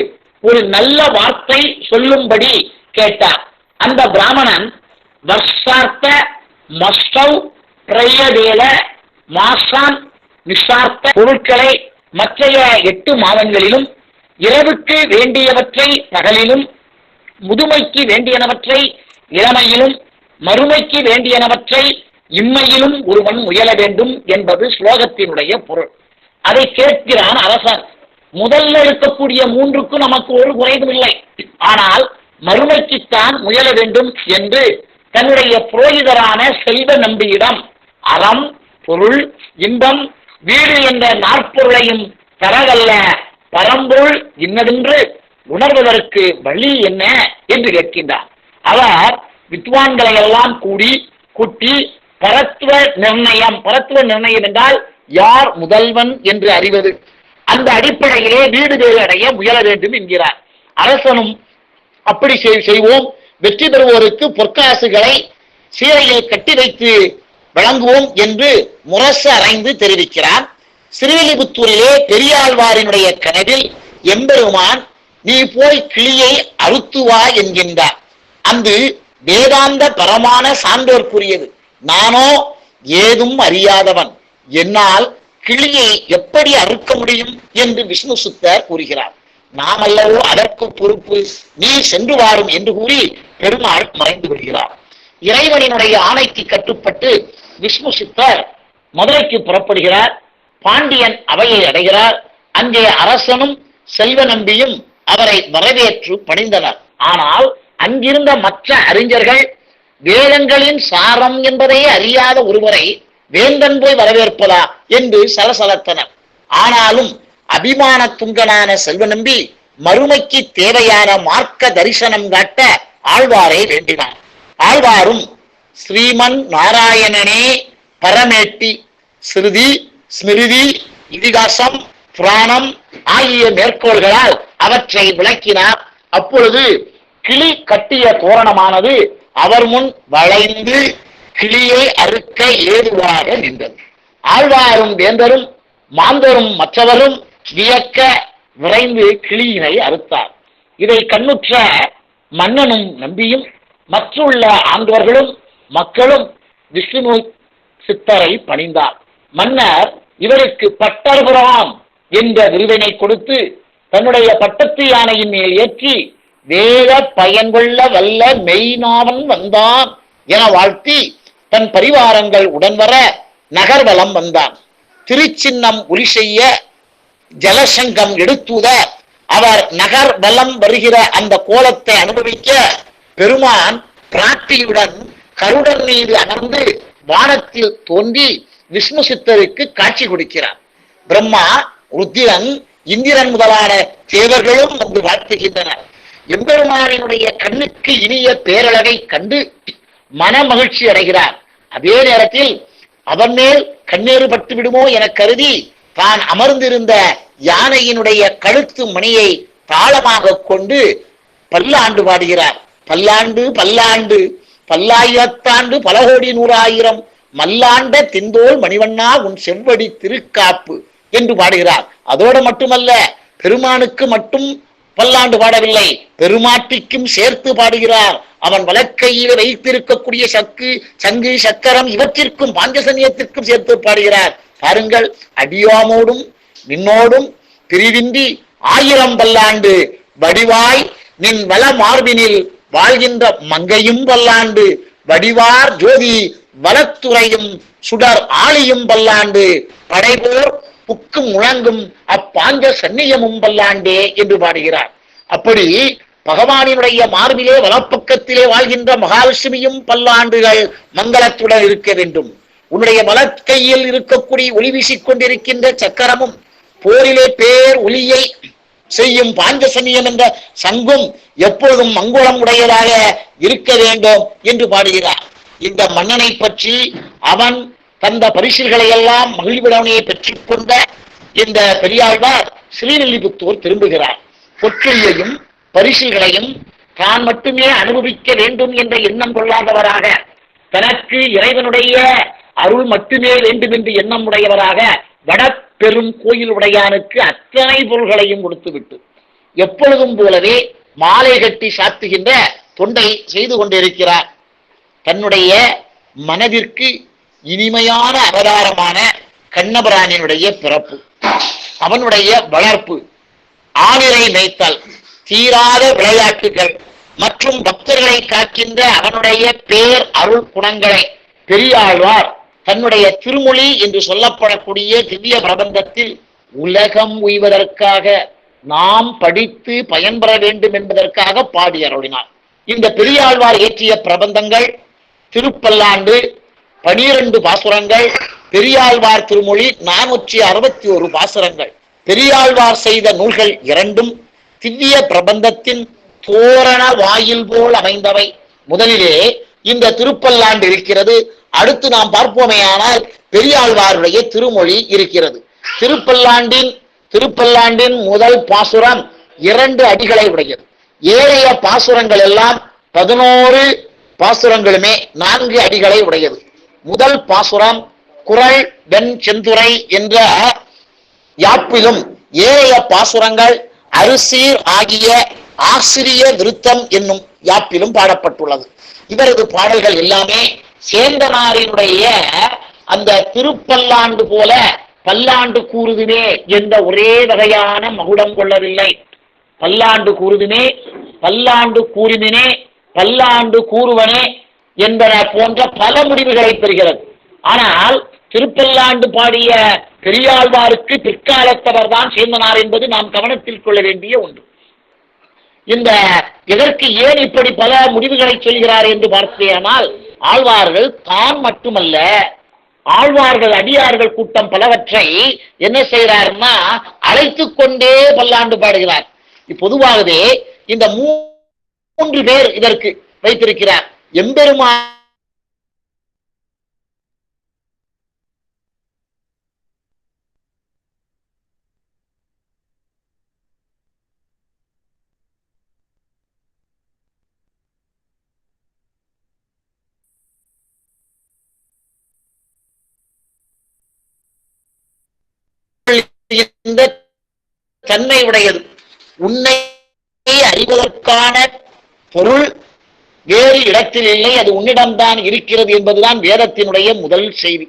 ஒரு நல்ல வார்த்தை சொல்லும்படி கேட்டார். அந்த பிராமணன் வர்ஷார்த்த மஸ்டவ் பிரயதேல மாசான் நிஷார்த்த பொருட்களை மற்றைய 8 மாதங்களிலும், இரவுக்கு வேண்டியவற்றை பகலிலும், முதுமைக்கு வேண்டியனவற்றை இளமையிலும், மறுமைக்கு வேண்டியனவற்றை இம்மையிலும் ஒருவன் முயல வேண்டும் என்பது ஸ்லோகத்தினுடைய பொருள். அதை கேட்கிறான் அரசன். முதல்ல இருக்கக்கூடிய 3க்கும் நமக்கு ஒரு குறைவும் இல்லை, ஆனால் மறுமைக்குத்தான் முயல வேண்டும் என்று தன்னுடைய புரோகிதரான செல்வ நம்பியிடம் அறம், பொருள், இன்பம், வீடு என்ற 4 பொருளையும் தரவல்ல பரம்பொருள் இன்னதென்று உணர்வதற்கு வழி என்ன என்று கேட்கின்றார். அவர் வித்வான்களை எல்லாம் கூட்டி பரத்துவ நிர்ணயம் என்றால் யார் முதல்வன் என்று அறிவது, அந்த அடிப்படையிலே வீடு பேறு அடைய முயல வேண்டும் என்கிறார். அரசனும் அப்படி செய்வோம், வெற்றி பெறுவோருக்கு பொற்காசுகளை சீரையில் கட்டி வைத்து வழங்குவோம் என்று முரசு அறைந்து தெரிவிக்கிறார். ஸ்ரீவில்லிபுத்தூரிலே பெரியாழ்வாரினுடைய கனவில் எம்பெருமான் நீ போய் கிளியை அறுத்துவா என்கின்றார். அந்த வேதாந்த பரமான சான்றோர்க்குரியது. நானோ ஏதும் அறியாதவன், என்னால் கிளியை எப்படி அறுக்க முடியும் என்று விஷ்ணு சுத்தர் கூறுகிறார். நாம் அல்லவோ அதற்கு பொறுப்பு, நீ சென்று வாரும் என்று கூறி பெருமாள் மறைந்து விடுகிறார். இறைவனினுடைய ஆணைக்கு கட்டுப்பட்டு விஷ்ணு சித்தர் மதுரைக்கு புறப்படுகிறார். பாண்டியன் அவையை அடைகிறார். அங்கே அரசனும் செல்வ நம்பியும் அவரை வரவேற்று பணிந்தனர். ஆனால் அங்கிருந்த மற்ற அறிஞர்கள் வேதங்களின் சாரம் என்பதை அறியாத ஒருவரை வேந்தன் போய் வரவேற்பதா என்று சலசலத்தனர். ஆனாலும் அபிமான துங்கனான செல்வ நம்பி மறுமைக்கு தேவையான மார்க்க தரிசனம் காட்ட ஆழ்வாரை வேண்டினார். ஆழ்வாரும் ஸ்ரீமன் நாராயணனே பரமேட்டி ஸ்ருதி ஸ்மிருதி இதிகாசம் புராணம் ஆகிய மேற்கோள்களால் அவற்றை விளக்கினார். அப்பொழுது கிளி கட்டிய தோரணமானது அவர் முன் வளைந்து கிளியை அறுக்க ஏதுவாக நின்றது. ஆழ்வாரும் வேந்தரும் மாந்தரும் மற்றவரும் வியக்க விரைந்து கிளியினை அறுத்தார். இதை கண்ணுற்ற மன்னனும் நம்பியும் மற்றுள்ள ஆண்டவர்களும் மக்களும் விஷ்ணு சித்தரை பணிந்தார். மன்னர் இவருக்கு பட்டர்புரம் என்ற விருதினை கொடுத்து தன்னுடைய பட்டத்து யானையின் மேல் ஏற்றி வேத பயன்கொள்ள வல்ல மெய்நாவன் வந்தான் என வாழ்த்தி தன் பரிவாரங்கள் உடன் வர நகர்வலம் வந்தான். திருச்சின்னம் ஒலி செய்ய ஜலசங்கம் எடுத்துத அவர் நகர் வலம் வருகிற அந்த கோலத்தை அனுபவிக்க பெருமான் பிராட்டியுடன் கருடன் மீது அமர்ந்து வானத்தில் தோன்றி விஷ்ணு சித்தருக்கு காட்சி கொடுக்கிறார். பிரம்மா, ருத்திரன், இந்திரன் முதலான தேவர்களும் வந்து வாழ்த்துகின்றனர். எம்பெருமானினுடைய கண்ணுக்கு இனிய பேரழகை கண்டு மன மகிழ்ச்சி அடைகிறார். அதே நேரத்தில் அவன் மேல் கண்ணேறு பட்டு விடுமோ என கருதி தான் அமர்ந்திருந்த யானையினுடைய கழுத்து மணியை தாளமாக கொண்டு பல்லாண்டு பாடுகிறார். பல்லாண்டு பல்லாண்டு பல்லாயிரத்தாண்டு பல கோடி 100,000 மல்லாண்ட திந்தோல் மணிவண்ணா உன் செவ்வடி திருக்காப்பு என்று பாடுகிறார். அதோடு மட்டுமல்ல, பெருமானுக்கு மட்டும் பல்லாண்டு பாடவில்லை, பெருமாட்டிக்கும் சேர்த்து பாடுகிறார். அவன் வலக்கையில் வைத்திருக்கக்கூடிய சங்கு சக்கரம் இவற்றிற்கும் பாஞ்சசன்யத்திற்கும் சேர்த்து பாடுகிறார். பாருங்கள், அடியோமோடும் நின்னோடும் பிரிவின்றி 1000 பல்லாண்டு வடிவாய் நின் வள மார்பினில் வாழ்கின்ற மங்கையும் பல்லாண்டு வடிவார் ஜோதி வலத்துறையும் சுடர் ஆளியும் பல்லாண்டு படைபோர் புக்கும் முழங்கும் அப்பாஞ்ச சன்னியமும் பல்லாண்டே என்று பாடுகிறார். அப்படி பகவானினுடைய மார்பிலே வலப்பக்கத்திலே வாழ்கின்ற மகாலட்சுமியும் பல்லாண்டுகள் மங்களத்துடன் இருக்க வேண்டும். உன்னுடைய வலக்கையில் இருக்கக்கூடிய ஒளி வீசிக் கொண்டிருக்கின்ற சக்கரமும் போரிலே பேர் ஒளியை செய்யும் பாஞ்சசன்னியம் என்ற சங்கும் எப்பொழுதும் மங்குளம் உடையதாக இருக்க வேண்டும் என்று பாடுகிறார். இந்த மன்னனை பற்றி அவன் தந்த பரிசுகளை எல்லாம் மகிழ்வுடனே பெற்றுக் கொண்ட இந்த பெரியாழ்வார் ஸ்ரீவில்லிபுத்தூர் திரும்புகிறார். பொற்கிழியையும் பரிசுகளையும் தான் மட்டுமே அனுபவிக்க வேண்டும் என்ற எண்ணம் கொள்ளாதவராக, தனக்கு இறைவனுடைய அருள் மட்டுமே வேண்டும் என்று எண்ணம் உடையவராக வடபெரும் கோயில் உடையானுக்கு அத்தனை பொருள்களையும் கொடுத்துவிட்டு எப்பொழுதும் போலவே மாலை கட்டி சாத்துகின்ற தொண்டை செய்து கொண்டிருக்கிறார். தன்னுடைய மனதிற்கு இனிமையான அவதாரமான கண்ணபிரானினுடைய பிறப்பு, அவனுடைய வளர்ப்பு, ஆணிரை மேய்த்தல், தீராத விளையாட்டுகள் மற்றும் பக்தர்களை காக்கின்ற அவனுடைய பேர் அருள் குணங்களை பெரியாழ்வார் தன்னுடைய திருமொழி என்று சொல்லப்படக்கூடிய திவ்ய பிரபந்தத்தில் உலகம் உய்வதற்காக நாம் படித்து பயன்பெற வேண்டும் என்பதற்காக பாடி அருளினார். இந்த பெரியாழ்வார் இயற்றிய பிரபந்தங்கள் திருப்பல்லாண்டு 12 பாசுரங்கள், பெரியாழ்வார் திருமொழி 461 பாசுரங்கள். பெரியாழ்வார் செய்த நூல்கள் 2ம் திவ்ய பிரபந்தத்தின் தோரண வாயில் போல் அமைந்தவை. முதலிலே இந்த திருப்பல்லாண்டு இருக்கிறது. அடுத்து நாம் பார்ப்போமேயானால் பெரியாழ்வாருடைய திருமொழி இருக்கிறது. திருப்பல்லாண்டின் முதல் பாசுரம் 2 அடிகளை உடையது. ஏழைய பாசுரங்கள் எல்லாம் 11 பாசுரங்களுமே 4 அடிகளை உடையது. முதல் பாசுரம் குறள் வெண் செந்துரை என்ற யாப்பிலும், ஏழைய பாசுரங்கள் அரிசீர் ஆகிய ஆசிரிய விருத்தம் என்னும் யாப்பிலும் பாடப்பட்டுள்ளது. இவரது பாடல்கள் எல்லாமே சேந்தனாரினுடைய அந்த திருப்பல்லாண்டு போல பல்லாண்டு கூறுதுமே என்ற ஒரே வகையான மகுடம் கொள்ளவில்லை. பல்லாண்டு கூறுதுமே, பல்லாண்டு கூறுமினே, பல்லாண்டு கூறுவனே என்பன போன்ற பல முடிவுகளை பெறுகிறது. ஆனால் திருப்பல்லாண்டு பாடிய பெரியாழ்வாருக்கு பிற்காலத்தவர் தான் சேந்தனார் என்பது நாம் கவனத்தில் கொள்ள வேண்டிய ஒன்று. இந்த இதற்கு ஏன் இப்படி பல முடிவுகளை சொல்கிறார் என்று பார்த்தேனால், ஆழ்வார்கள் தான் மட்டுமல்ல, ஆழ்வார்கள் அடியார்கள் கூட்டம் பலவற்றை என்ன செய்கிறார்னா அழைத்து கொண்டே பல்லாண்டு பாடுகிறார். பொதுவாகவே இந்த 3 பேர் இதற்கு வைத்திருக்கிறார். எம்பெருமான் தன்மை உடையது. உன்னை அறிவதற்கான பொருள் வேறு இடத்தில் இல்லை, அது உன்னிடம்தான் இருக்கிறது என்பதுதான் வேதத்தினுடைய முதல் செய்தி.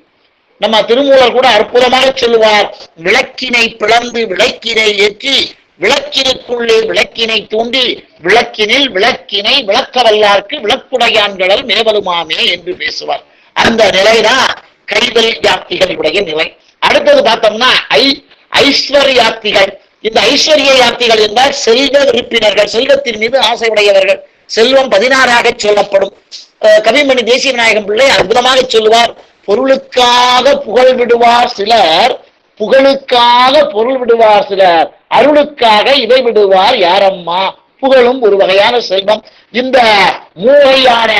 நம்ம திருமூலர் கூட அற்புதமாக சொல்லுவார், விளக்கினை பிளந்து விளக்கினை ஏற்றி விளக்கினுக்குள்ளே விளக்கினை தூண்டி விளக்கினில் விளக்கினை விளக்க வல்லார்க்கு விளக்குடையான்களல் மேவலுமாமே என்று பேசுவார். அந்த நிலைதான் கைவல் யாத்திகளுடைய நிலை. அடுத்தது பார்த்தோம்னா ஐஸ்வர்யாத்திகள். இந்த ஐஸ்வர்ய யாத்திகள் என்றால் செல்வ விருப்பினர்கள், செல்வத்தின் மீது ஆசை உடையவர்கள். செல்வம் 16ஆக சொல்லப்படும். கவிமணி தேசிய விநாயகம் பிள்ளை அற்புதமாக சொல்லுவார், பொருளுக்காக புகழ் விடுவார் சிலர், புகழுக்காக பொருள் விடுவார் சிலர், அருளுக்காக இதை விடுவார் யாரம்மா. புகழும் ஒரு வகையான செல்வம். இந்த மூவையான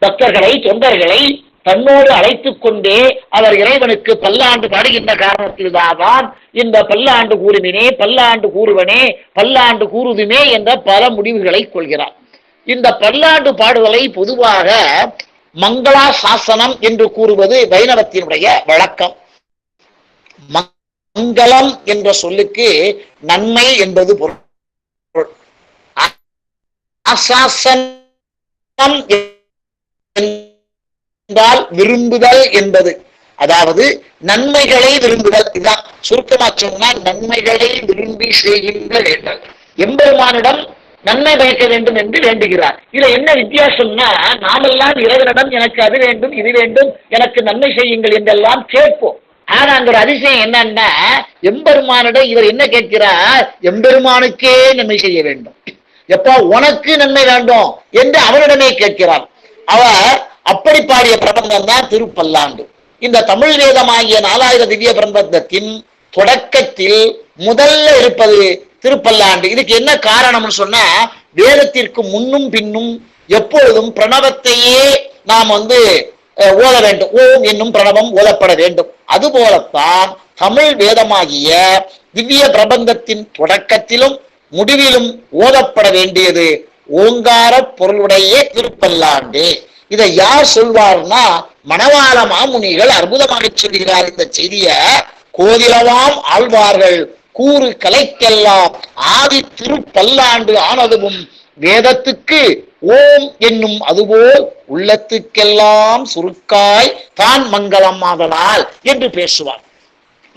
பக்தர்களை, தொண்டர்களை தன்னோடு அழைத்துக் கொண்டே அவர் இறைவனுக்கு பல்லாண்டு பாடுகின்ற காரணத்தில்தான் இந்த பல்லாண்டு கூறுமினே, பல்லாண்டு கூறுவனே, பல்லாண்டு கூறுதுமே என்ற பல முடிவுகளை கொள்கிறார். இந்த பல்லாண்டு பாடுதலை பொதுவாக மங்களா சாசனம் என்று கூறுவது வைணவத்தினுடைய வழக்கம். மங்களம் என்ற சொல்லுக்கு நன்மை என்பது பொருள். ஆசாசனம் என்றால் விரும்புதல் என்பது, அதாவது நன்மைகளை விரும்புதல். இதான் சுருக்கமா சொன்னா நன்மைகளை விரும்பி செய்கின்ற வேண்டல். எம்பெருமானிடம் நன்மை பயக்க வேண்டும் என்று வேண்டுகிறார். இதுல என்ன வித்தியாசம்னா, நாமெல்லாம் இறைவனிடம் எனக்கு அது வேண்டும் இது வேண்டும் எனக்கு நன்மை செய்யுங்கள் என்றெல்லாம் கேட்போம். ஆனா அங்க ஒரு அதிசயம் என்னன்னா, எம்பெருமானிடம் இவர் என்ன கேட்கிறார், எம்பெருமானுக்கே நன்மை செய்ய வேண்டும், எப்ப உனக்கு நன்மை வேண்டும் என்று அவரிடமே கேட்கிறார். அவர் அப்படி பாடிய பிரபந்தம் தான் திருப்பல்லாண்டு. இந்த தமிழ் வேதமாகிய 4000 திவ்ய பிரபந்தத்தின் தொடக்கத்தில் முதல்ல இருப்பது திருப்பல்லாண்டு. இதுக்கு என்ன காரணம்னு சொன்னா, வேதத்திற்கு முன்னும் பின்னும் எப்பொழுதும் பிரணவத்தையே நாம் ஓத வேண்டும், ஓம் என்னும் பிரணவம் ஓதப்பட வேண்டும். அதுபோலத்தான் தமிழ் வேதமாகிய திவ்ய பிரபந்தத்தின் தொடக்கத்திலும் முடிவிலும் ஓதப்பட வேண்டியது ஓங்கார பொருளுடைய திருப்பல்லாண்டு. இதை யார் சொல்வார்னா, மணவாள மாமுனிகள் அற்புதமாக சொல்கிறார். இந்த செய்திய கோதிலவாம் ஆழ்வார்கள் கூறு கலைக்கெல்லாம் ஆதி திருப்பல்லாண்டு ஆனதுவும் வேதத்துக்கு ஓம் என்னும் அதுபோல் உள்ளத்துக்கெல்லாம் சுருக்காய் தான் மங்களம் ஆதலால் என்று பேசுவார்.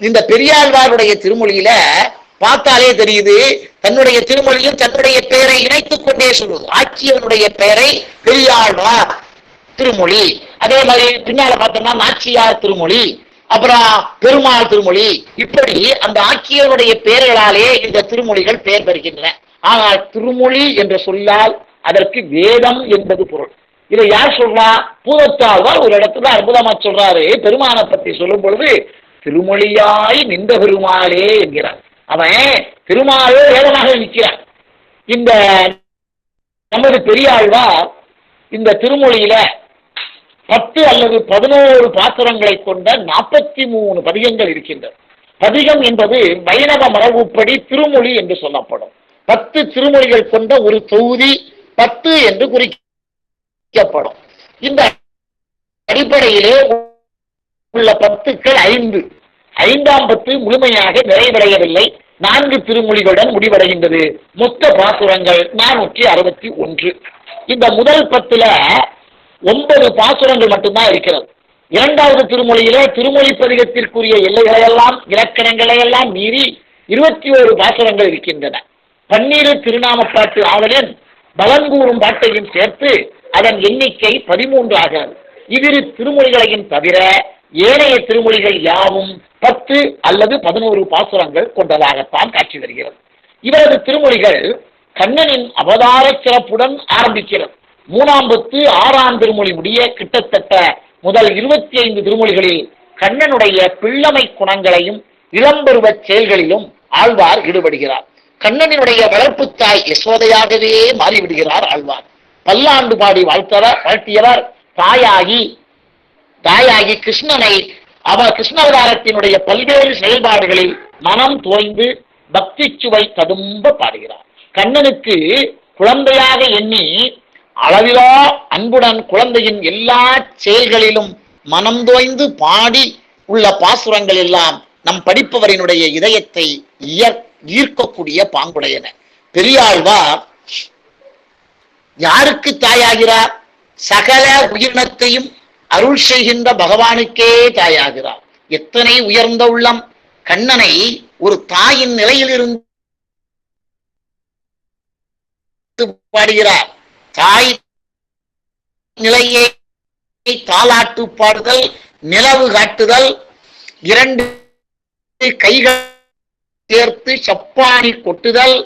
இந்த பெரியாழ்வாருடைய திருமொழியில பார்த்தாலே தெரியுது, தன்னுடைய திருமொழியும் தன்னுடைய பெயரை இணைத்துக் கொண்டே சொல்லுவது. ஆட்சியவனுடைய பெயரை பெரியாழ்வார் திருமொழி, அதே மாதிரி பின்னால பார்த்தோம்னா நாச்சியார் திருமொழி, அப்புறம் பெருமாள் திருமொழி, இப்படி அந்த ஆட்சியருடைய பெயர்களாலே இந்த திருமொழிகள் பெயர் பெறுகின்றன. ஆனால் திருமொழி என்ற சொல்லால் அதற்கு வேதம் என்பது பொருள். இதை யார் சொல்றா, பூதத்தாழ்வார் ஒரு இடத்துல அற்புதமா சொல்றாரு. பெருமானை பற்றி சொல்லும் பொழுது திருமொழியாய் நின்ற பெருமாளே என்கிறார். அவன் திருமாலே வேதமாக நிற்கிறான். இந்த நமது பெரியாழ்வார் இந்த திருமொழியில 10 அல்லது 11 பாசுரங்களை கொண்ட 43 பதிகங்கள் இருக்கின்றன. பதிகம் என்பது வைணவ மரபுப்படி திருமொழி என்று சொல்லப்படும். 10 திருமொழிகள் கொண்ட ஒரு தொகுதி 10 என்று குறிக்கப்படும். இந்த அடிப்படையிலே உள்ள 10கள் 5. 5ஆம் 10 முழுமையாக நிறைவடையவில்லை. 4 திருமொழிகளுடன் முடிவடைகின்றது. மொத்த பாசுரங்கள் 461. இந்த முதல் 10ல 9 பாசுரங்கள் மட்டும்தான் இருக்கிறது. 2வது திருமொழியிலே திருமொழி பதிகத்திற்குரிய எல்லைகளையெல்லாம் இலக்கணங்களை எல்லாம் மீறி 21 பாசுரங்கள் இருக்கின்றன. 12 திருநாமப்பாட்டு ஆவலின் பலங்கூறும் பாட்டையும் சேர்த்து அதன் எண்ணிக்கை 13 ஆகிறது. இவ்விரு திருமொழிகளையும் தவிர ஏனைய திருமொழிகள் யாவும் 10 அல்லது 11 பாசுரங்கள் கொண்டதாகத்தான் காட்சி வருகிறது. இவரது திருமொழிகள் கண்ணனின் அவதார சிறப்புடன் ஆரம்பிக்கிறது. 3ஆம் 6ஆம் திருமொழி முடிய கிட்டத்தட்ட முதல் 25 திருமொழிகளில் கண்ணனுடைய பிள்ளமை குணங்களையும் இளம்பருவ செயல்களிலும் ஆழ்வார் ஈடுபடுகிறார். கண்ணனினுடைய வளர்ப்பு தாய் யசோதையாகவே மாறிவிடுகிறார் ஆழ்வார். பல்லாண்டு பாடி வாழ்த்தியவர் தாயாகி கிருஷ்ணனை கிருஷ்ணாவதாரத்தினுடைய பல்வேறு செயல்பாடுகளில் மனம் தோய்ந்து பக்தி சுவை ததும்ப பாடுகிறார். கண்ணனுக்கு குழந்தையாக எண்ணி அளவிலா அன்புடன் குழந்தையின் எல்லா செயல்களிலும் மனம் தோய்ந்து பாடி உள்ள பாசுரங்கள் எல்லாம் நம் படிப்பவரினுடைய இதயத்தை ஈர்க்கக்கூடிய பாங்குடையன. பெரியாழ்வார் யாருக்கு தாயாகிறார்? சகல உயிரினத்தையும் அருள் செய்கின்ற பகவானுக்கே தாயாகிறார். எத்தனை உயர்ந்த உள்ளம்! கண்ணனை ஒரு தாயின் நிலையிலிருந்து பாடுகிறார். தாய் நிலையை தாலாட்டு பாடுதல், நிலவு காட்டுதல், 2 கைகள் சேர்த்து சப்பாணி கொட்டுதல்,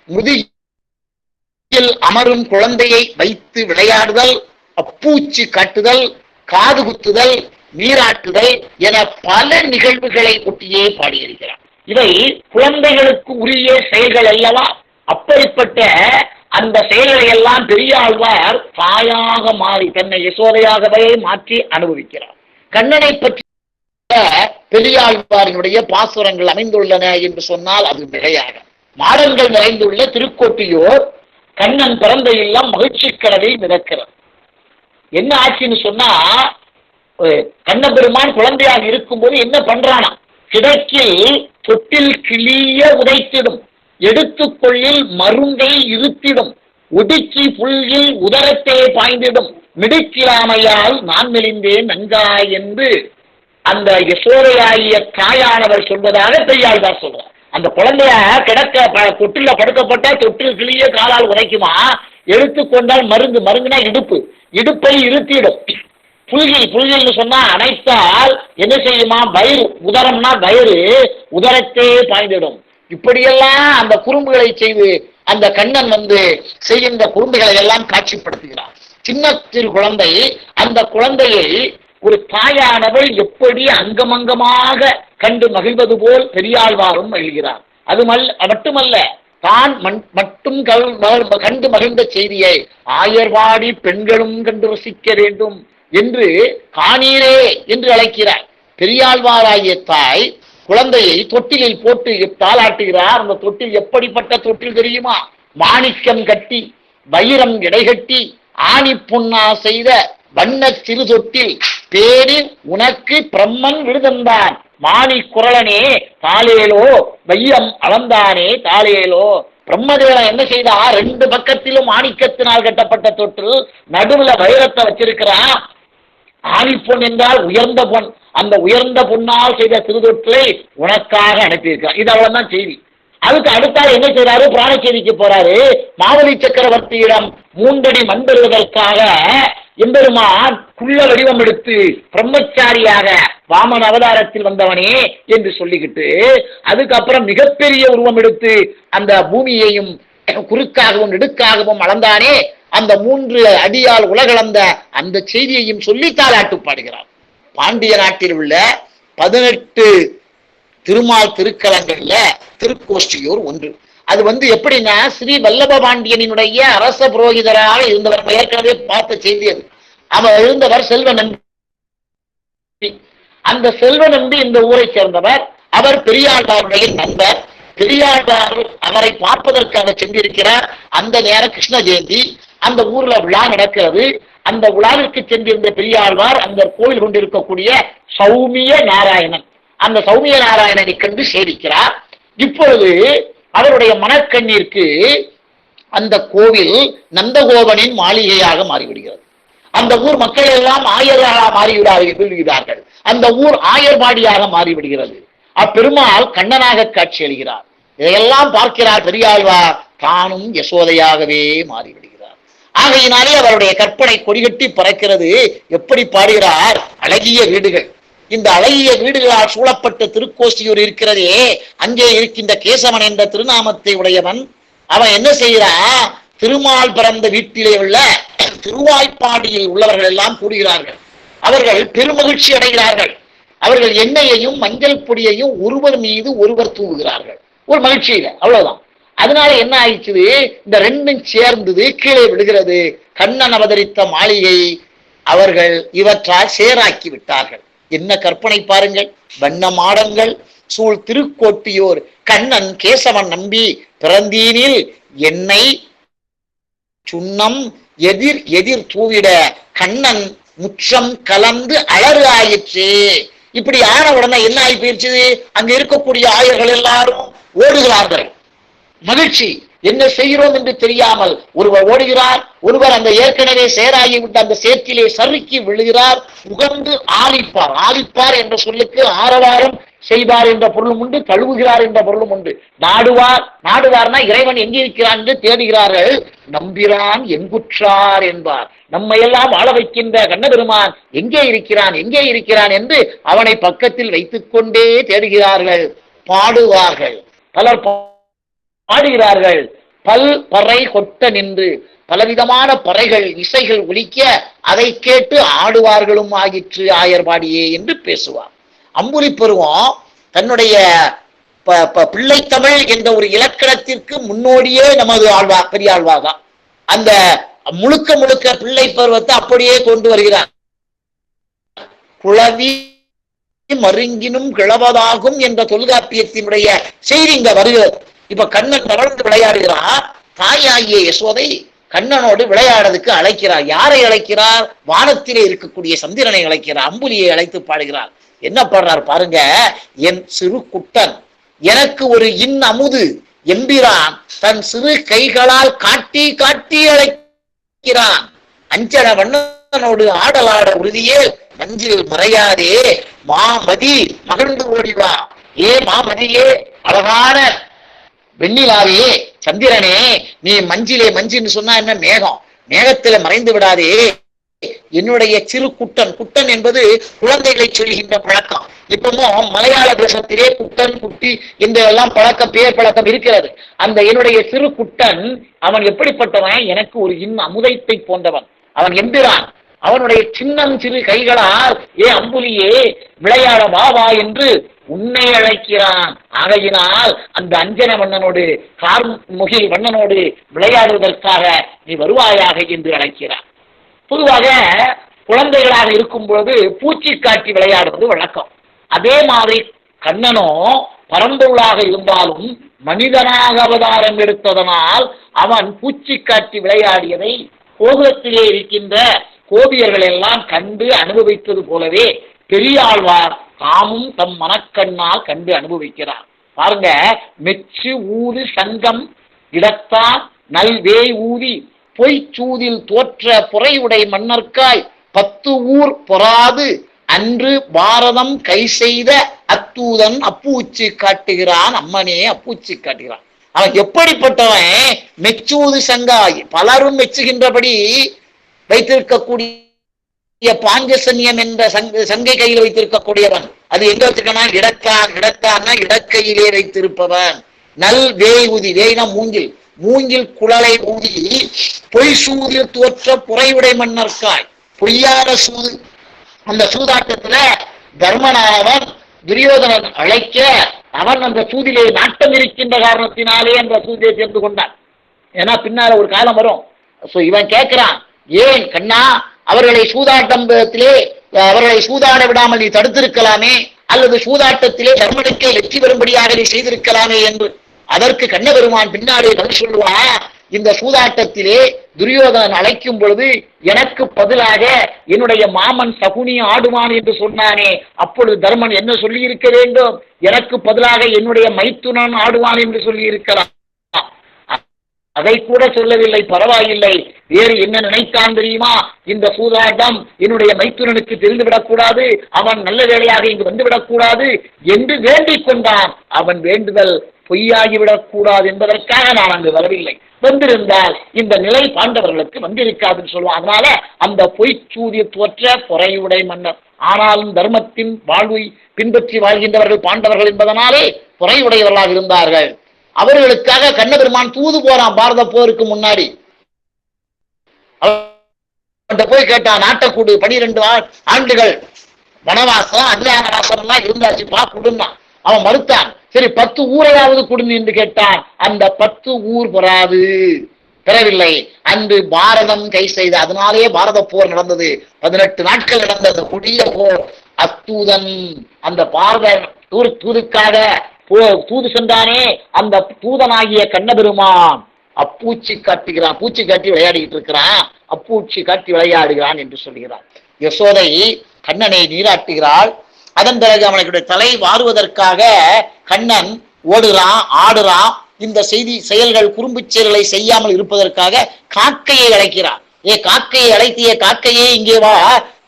முதுகில் அமரும் குழந்தையை வைத்து விளையாடுதல், அப்பூச்சி காட்டுதல், காது குத்துதல், நீராட்டுதல் என பல நிகழ்வுகளை ஒட்டியே பாடியிருக்கிறார். இவை குழந்தைகளுக்கு உரிய செயல்கள் அல்லவா? அப்படிப்பட்ட அந்த செயல்களை எல்லாம் பெரியாழ்வார் தாயாக மாறி தன்னை யசோதையாகவே மாற்றி அனுபவிக்கிறார். கண்ணனை பற்றி பெரியாழ்வாரினுடைய பாசுரங்கள் அமைந்துள்ளன என்று சொன்னால் அது மிகையாக. மாடங்கள் நிறைந்துள்ள திருக்கோட்டியூர் கண்ணன் பிறந்த இல்லம் மகிழ்ச்சி கடலில் மிதக்கிறது. என்ன ஆச்சுன்னு சொன்னா, கண்ணபெருமான் குழந்தையாக இருக்கும்போது என்ன பண்றானா, கிடக்கில் தொட்டில் கிளிய உதைத்திடும், எடுத்துக்கொள்ளில் மருங்கை இருத்திடும், ஒடுக்கி புல்கில் உதரத்தே பாய்ந்திடும், மிடுக்கிலாமையால் நான் மெலிந்தேன் நன்காய் என்று அந்த யசோதையாகிய தாயானவர் சொல்வதாக பெரியாழ்வார் சொல்றார். அந்த குழந்தைய கிடக்க தொட்டில படுக்கப்பட்ட தொட்டில் கிளிய காலால் உதைக்குமா, எடுத்துக்கொண்டால் மருங்குனா இடுப்பு, இடுப்பை இருத்திடும். புல்கில்னு சொன்னா அனைத்தால் என்ன செய்யுமா, வயிறு, உதரம்னா வயிறு, உதரத்தே பாய்ந்திடும். இப்படியெல்லாம் அந்த குறும்புகளை செய்து அந்த கண்ணன் செய்கின்ற குறும்புகளை எல்லாம் காட்சிப்படுத்துகிறார். சின்னத்தில் குழந்தை, அந்த குழந்தையை ஒரு தாயானவள் எப்படி அங்கமங்கமாக கண்டு மகிழ்வது போல் பெரியாழ்வாரும் மகிழ்கிறார். அது மட்டுமல்ல, தான் மட்டும் கண்டு மகிழ்ந்த செய்தியை ஆயர்வாடி பெண்களும் கண்டு ரசிக்க வேண்டும் என்று காணீரே என்று அழைக்கிறார். பெரியாழ்வாராகிய தாய் குழந்தையை தொட்டிலில் போட்டு தாளாட்டுகிறார். அந்த தொட்டில் எப்படிப்பட்ட தொட்டில் தெரியுமா? மாணிக்கம் கட்டி, வைரம் இடைகட்டி, ஆணி பொன்னா செய்த வண்ண சிறு தொட்டில், பேரு உனக்கு பிரம்மன் விடுதந்தான், மாணி குரலனே தாளேலோ, வையம் அளந்தானே தாளேலோ. பிரம்மதேவன் என்ன செய்தா, 2 பக்கத்திலும் மாணிக்கத்தினால் கட்டப்பட்ட தொற்று, நடுவுல வைரத்தை வச்சிருக்கிறான். ஆணிப்பொன் என்றால் உயர்ந்த பொன், அந்த உயர்ந்த பொன்னால் செய்த திருதொற்றை உனக்காக அனுப்பியிருக்கான். இது அவ்வளவுதான் செய்தி. அதுக்கு அடுத்தால் என்ன செய்யறாரு, புராண செய்திக்கு போறாரு. மாவலி சக்கரவர்த்தியிடம் 3 அடி மண் பெறுவதற்காக எம்பெருமான் குள்ள வடிவம் எடுத்து பிரம்மச்சாரியாக வாமன அவதாரத்தில் வந்தவனே என்று சொல்லிக்கிட்டு, அதுக்கப்புறம் மிகப்பெரிய உருவம் எடுத்து அந்த பூமியையும் குறுக்காகவும் நெடுக்காகவும் அளந்தானே, அந்த 3 அடியால் உலகளந்த அந்த செய்தியையும் சொல்லி தாளாட்டு பாடுகிறார். பாண்டிய நாட்டில் உள்ள 18 திருமால் திருக்கலங்கள்ல திருக்கோஷ்டியூர் ஒன்று. அது எப்படின்னா, ஸ்ரீ வல்லப பாண்டியனுடைய அரச புரோகிதராக இருந்தவர். ஏற்கனவே பார்த்த செய்தி அது. அவர் இருந்தவர் செல்வ நம்பி. அந்த செல்வ நம்பி இந்த ஊரை சேர்ந்தவர். அவர் பெரியாழ்வாருடைய நண்பர். பெரியாழ்வார் அவரை பார்ப்பதற்காக சென்றிருக்கிறார். அந்த நேரம் கிருஷ்ண ஜெயந்தி, அந்த ஊர்ல விழா நடக்கிறது. அந்த விழாவிற்கு சென்றிருந்த பெரியாழ்வார் அந்த கோவில் கொண்டிருக்கக்கூடிய சௌமிய நாராயணன், அந்த சௌமிய நாராயணனை கண்டு சேவிக்கிறார். இப்பொழுது அவருடைய மனக்கண்ணிற்கு அந்த கோவில் நந்தகோபனின் மாளிகையாக மாறிவிடுகிறது. அந்த ஊர் மக்கள் எல்லாம் ஆயர்களாக மாறிவிடுகிறார்கள். அந்த ஊர் ஆயர்பாடியாக மாறிவிடுகிறது. அப்பெருமாள் கண்ணனாக காட்சி அளிக்கிறார். இதையெல்லாம் பார்க்கிறார் பெரியாழ்வார். தானும் யசோதையாகவே மாறிவிடுகிறார். ஆகையினாலே அவருடைய கற்பனை கொடிகட்டி பறக்கிறது. எப்படி பாடுகிறார், அழகிய வீடுகள், இந்த அழகிய வீடுகளால் சூழப்பட்ட திருக்கோஷ்டியூர் இருக்கிறதே, அங்கே இருக்கின்ற கேசவன் என்ற திருநாமத்தை உடையவன். அவன் என்ன செய்கிறான், திருமால் பிறந்த வீட்டிலே உள்ள திருவாய்ப்பாடியில் உள்ளவர்கள் எல்லாம் கூடுகிறார்கள். அவர்கள் பெருமகிழ்ச்சி அடைகிறார்கள். அவர்கள் எண்ணெயையும் மஞ்சள் பொடியையும் ஒருவர் மீது ஒருவர் தூவுகிறார்கள், ஒரு மகிழ்ச்சியில. அவ்வளவுதான். அதனால என்ன ஆயிடுச்சு, இந்த 2ம் சேர்ந்தது கீழே விடுகிறது. கண்ணன் அவதரித்த மாளிகை அவர்கள் இவற்றால் சேராக்கி விட்டார்கள். என்ன கற்பனை பாருங்கள். வண்ண மாடங்கள் சூழ் திருக்கோட்டியோர் கண்ணன் கேசவன் நம்பி பிறந்தீனில் எண்ணெய் சுண்ணம் எதிர் எதிர் தூவிட கண்ணன் முற்றம் கலந்து அலறு ஆயிற்று. இப்படி ஆன உடனே என்ன ஆகி போயிடுச்சு, அங்க இருக்கக்கூடிய ஆயர்கள் எல்லாரும் ஓடுகிறார்கள். மகிழ்ச்சி. என்ன செய்கிறோம் என்று தெரியாமல் ஒருவர் ஓடுகிறார், ஒருவர் அந்த ஏற்கனவே சேராகி விட்ட அந்த சேற்றிலே சறுக்கி விழுகிறார். உகந்து ஆலிப்பார். ஆலிப்பார் என்ற சொல்லுக்கு ஆரவாரம் செய்வார் என்ற பொருளும் உண்டு, கழுவுகிறார் என்ற பொருளும் உண்டு. நாடுவார், நாடுவார்னா இறைவன் எங்கே இருக்கிறான் என்று தேடுகிறார்கள். நம்பிரான் எங்குற்றார் என்பார். நம்மை எல்லாம் வாழ வைக்கின்ற கண்ணபெருமான் எங்கே இருக்கிறான், எங்கே இருக்கிறான் என்று அவனை பக்கத்தில் வைத்துக் கொண்டே தேடுகிறார்கள். பாடுவார்கள், பலர் பாடுகிறார்கள். பல் பறை கொட்ட நின்று பலவிதமான பறைகள் இசைகள் ஒலிக்க அதை கேட்டு ஆடுவார்களும் ஆகிற்று ஆயர்பாடியே என்று பேசுவார். அம்புலி பருவம் தன்னுடைய பிள்ளைத்தமிழ் என்ற ஒரு இலக்கணத்திற்கு முன்னோடியே நமது ஆழ்வார் பெரியாழ்வார் தான். அந்த முழுக்க முழுக்க பிள்ளை பருவத்தை அப்படியே கொண்டு வருகிறார். குளவி மருங்கினும் கிளவதாகும் என்ற தொல்காப்பியத்தினுடைய செய்தி இங்க வருகிறது. இப்ப கண்ணன் வளர்ந்து விளையாடுகிறார். தாயாகிய யசோதை கண்ணனோடு விளையாடுறதுக்கு அழைக்கிறார். யாரை அழைக்கிறார்? வானத்திலே இருக்கக்கூடிய சந்திரனை அழைக்கிறார். அம்புலியை அழைத்து பாடுகிறார். என்ன பாடுறாரு பாருங்க. என் சிறு குட்டன் எனக்கு ஒரு அமுது எம்பிரான் தன் சிறு கைகளால் காட்டி காட்டி அழைக்கிறான். அஞ்சன வண்ணனோடு ஆடலாட உறுதியே மஞ்சில் மறையாதே மாமதி மகிழ்ந்து ஓடிவா. ஏ மாமதியே, அழகான வெண்ணிலாவே, சந்திரனே, நீ மஞ்சிலே, மஞ்சின்னு சொன்னா என்ன, மேகம், மேகத்துல மறைந்து விடாதே. என்னுடைய சிறு குட்டன், குட்டன் என்பது குழந்தைகளை சொல்கின்ற பழக்கம். இப்பவும் மலையாள தேசத்திலே குட்டன், குட்டி இந்த எல்லாம் பழக்கம், பேர் பழக்கம் இருக்கிறது. அந்த என்னுடைய சிறு குட்டன் அவன் எப்படிப்பட்டவன்? எனக்கு ஒரு அமுதத்தை போன்றவன். அவன் எம்பிரான். அவனுடைய சின்னம் சிறு கைகளால் ஏ அம்புலியே விளையாட வா என்று உன்னை அழைக்கிறான். ஆகையினால் அந்த அஞ்சன வண்ணனோடு, கார்முகில் வண்ணனோடு விளையாடுவதற்காக நீ வருவாயாக என்று அழைக்கிறான். பொதுவாக குழந்தைகளாக இருக்கும் பொழுது பூச்சி காட்டி விளையாடுவது வழக்கம். அதே மாதிரி கண்ணனோ பரம்பொருளாக இருந்தாலும் மனிதனாக அவதாரம் எடுத்ததனால் அவன் பூச்சி காட்டி விளையாடியதை கோபுரத்திலே இருக்கின்ற கோபியர்கள் எல்லாம் கண்டு அனுபவித்தது போலவே பெரியாழ்வார் தாமும் தம் மனக்கண்ணால் கண்டு அனுபவிக்கிறார். பாருங்க, மெச்சு ஊது சங்கம் இடத்தான் நல்வேய் ஊதி பொய்ச்சூதில் தோற்ற பொறையுடை மன்னர்க்காய் 10 ஊர் பொறாது அன்று பாரதம் கை செய்த அத்தூதன் அப்பூச்சி காட்டுகிறான். அம்மனே அப்பூச்சி காட்டுகிறான். அவன் எப்படிப்பட்டவன்? மெச்சூது சங்காய், பலரும் மெச்சுகின்றபடி வைத்திருக்கக்கூடிய பாஞ்சசன்யம் என்ற சங்கை கையில் வைத்திருக்கக்கூடியவன். அது எங்க வச்சிருக்கான்? இடத்தான்னா இடக்கையிலே வைத்திருப்பவன். நல் வேய் ஊதி, வேய்னா மூங்கில், மூங்கில் குழலை ஊதி பொய் சூதில் தோற்ற புறையுடை மன்னர்க்காய், பொய்யான சூது. அந்த சூதாட்டத்துல தர்மனாவன் துரியோதனன் அழைக்க அவன் அந்த சூதிலே நாட்டம் இருக்கின்ற காரணத்தினாலே அந்த சூதியை சேர்ந்து கொண்டான். ஏன்னா பின்னால ஒரு காலம் வரும். இவன் கேட்கிறான், ஏன் கண்ணா அவர்களை சூதாட்டத்திலே அவர்களை சூதாட விடாமல் நீ தடுத்திருக்கலாமே, அல்லது சூதாட்டத்திலே தர்மனுக்கே வெற்றி பெறும்படியாக நீ செய்திருக்கலாமே என்று. அதற்கு கண்ணபெருமான் பின்னாடி பதில் சொல்லுவான், இந்த சூதாட்டத்திலே துரியோதனன் அழைக்கும் பொழுது எனக்கு பதிலாக என்னுடைய மாமன் சகுனி ஆடுவான் என்று சொன்னானே, அப்பொழுது தர்மன் என்ன சொல்லி இருக்க வேண்டும்? எனக்கு பதிலாக என்னுடைய மைத்துனன் ஆடுவான் என்று சொல்லி இருக்கலாம். அதை கூட சொல்லவில்லை. பரவாயில்லை, வேறு என்ன நினைத்தான் தெரியுமா? இந்த சூதாட்டம் என்னுடைய மைத்துனனுக்கு தெரிந்துவிடக்கூடாது, அவன் நல்ல வேலையாக இங்கு வந்துவிடக்கூடாது என்று வேண்டிக் கொண்டான். அவன் வேண்டுதல் பொய்யாகிவிடக் கூடாது என்பதற்காக நான் அங்கு வரவில்லை. வந்திருந்தால் இந்த நிலை பாண்டவர்களுக்கு வந்திருக்காதுன்னு சொல்லுவான். அதனால அந்த பொய்ச்சூதிய தோற்ற பொறையுடை மன்னர். ஆனாலும் தர்மத்தின் வாழ்வை பின்பற்றி வாழ்கின்றவர்கள் பாண்டவர்கள் என்பதனாலே பொறையுடையவர்களாக இருந்தார்கள். அவர்களுக்காக கண்ணபெருமான் தூது போறான். பாரத போருக்கு முன்னாடி போய் கேட்டான், நாட்டக்கூடு 12 ஆண்டுகள் வனவாசம் அஞ்ஞானவாசம் எல்லாம் இருந்தாச்சுப்பா கொடுன்னா. அவன் மறுத்தான். சரி 10 ஊரையாவது கொடுங்க என்று கேட்டான். அந்த 10 ஊர் பெறாது, பெறவில்லை. அன்று பாரதம் கை செய்த, அதனாலே பாரத போர் நடந்தது. 18 நாட்கள் நடந்த அந்த கொடிய போர். அத்தூதன் அந்த பாரத தூதுக்காக தூது சென்றானே, அந்த தூதனாகிய கண்ணபெருமான் அப்பூச்சி காட்டுகிறான். பூச்சி காட்டி விளையாடிட்டு இருக்கிறான், அப்பூச்சி காட்டி விளையாடுகிறான் என்று சொல்கிறான். யசோதை கண்ணனை நீராட்டுகிறாள். அதன் பிறகு அவனுடைய தலை வாருவதற்காக கண்ணன் ஓடுறான், ஆடுறான். இந்த செயல்கள் குறும்பு செயல்களை செய்யாமல் இருப்பதற்காக காக்கையை அழைக்கிறான். காக்கையை அழைத்திய காக்கையே இங்கே வா,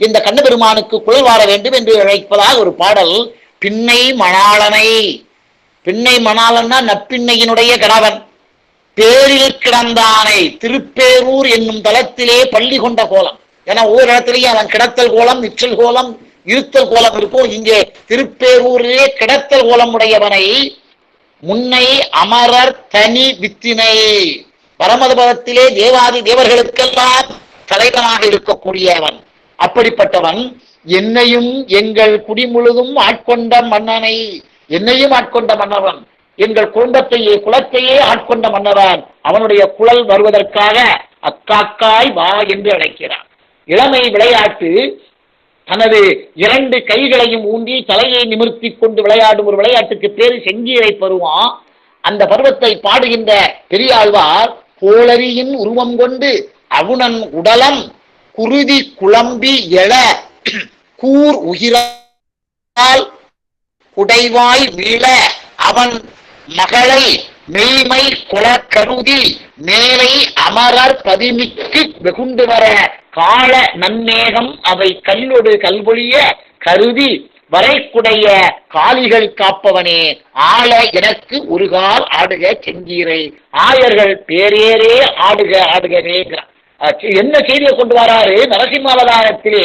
இந்த கண்ணபெருமானுக்கு குழல் வார வேண்டும் என்று அழைப்பதாக ஒரு பாடல். பின்னை மணாளனை, பின்னை மணாளன்னா நப்பின்னையினுடைய கணவன், பேரில் கிடந்தானை, திருப்பேரூர் என்னும் தலத்திலே பள்ளி கொண்ட கோலம். ஏன்னா ஒவ்வொரு இடத்திலேயே அவன் கிடத்தல் கோலம், நிற்றல் கோலம், இருத்தல் கோலம் இருக்கும். இங்கே திருப்பேரூரிலே கிடத்தல் கோலம் உடையவனை, முன்னை அமரர் தனி வித்தினை, பரமதபதத்திலே தேவாதி தேவர்களுக்கெல்லாம் தலைவனாக இருக்கக்கூடியவன். அப்படிப்பட்டவன் என்னையும் எங்கள் குடி முழுதும் ஆட்கொண்ட மன்னனை, என்னையும் ஆட்கொண்ட மன்னவன், எங்கள் குடும்பத்தையே குலத்தையே ஆட்கொண்ட மன்னவன். அவனுடைய குழல் வருவதற்காக அக்காக்காய் வா என்று அழைக்கிறான். இளமை விளையாட்டு தனது 2 கைகளையும் ஊண்டி தலையை நிமிர்த்தி கொண்டு விளையாடும் ஒரு விளையாட்டுக்கு பேரு செங்கீரை பருவம். அந்த பருவத்தை பாடுகின்ற பெரியாழ்வார், கோளரியின் உருவம் கொண்டு அவுணன் உடலம் குருதி குழம்பி எழ கூர் உகிரா குடைவாய் வீழ அவன் மகளை மெய்மை கொல கருதி மேலை அமரர் பதிமிக்கு வெகுண்டு வர கால நன்னேகம் அவை கல்லொடு கல்வொழிய கருதி வரைக்குடைய காலிகள் காப்பவனே ஆள எனக்கு ஒரு கால் ஆடுக செங்கீரை ஆயர்கள் பேரேரே ஆடுக ஆடுகவே. என்ன செய்தியை கொண்டு வராரு? நரசிம்ம அவதாரத்திலே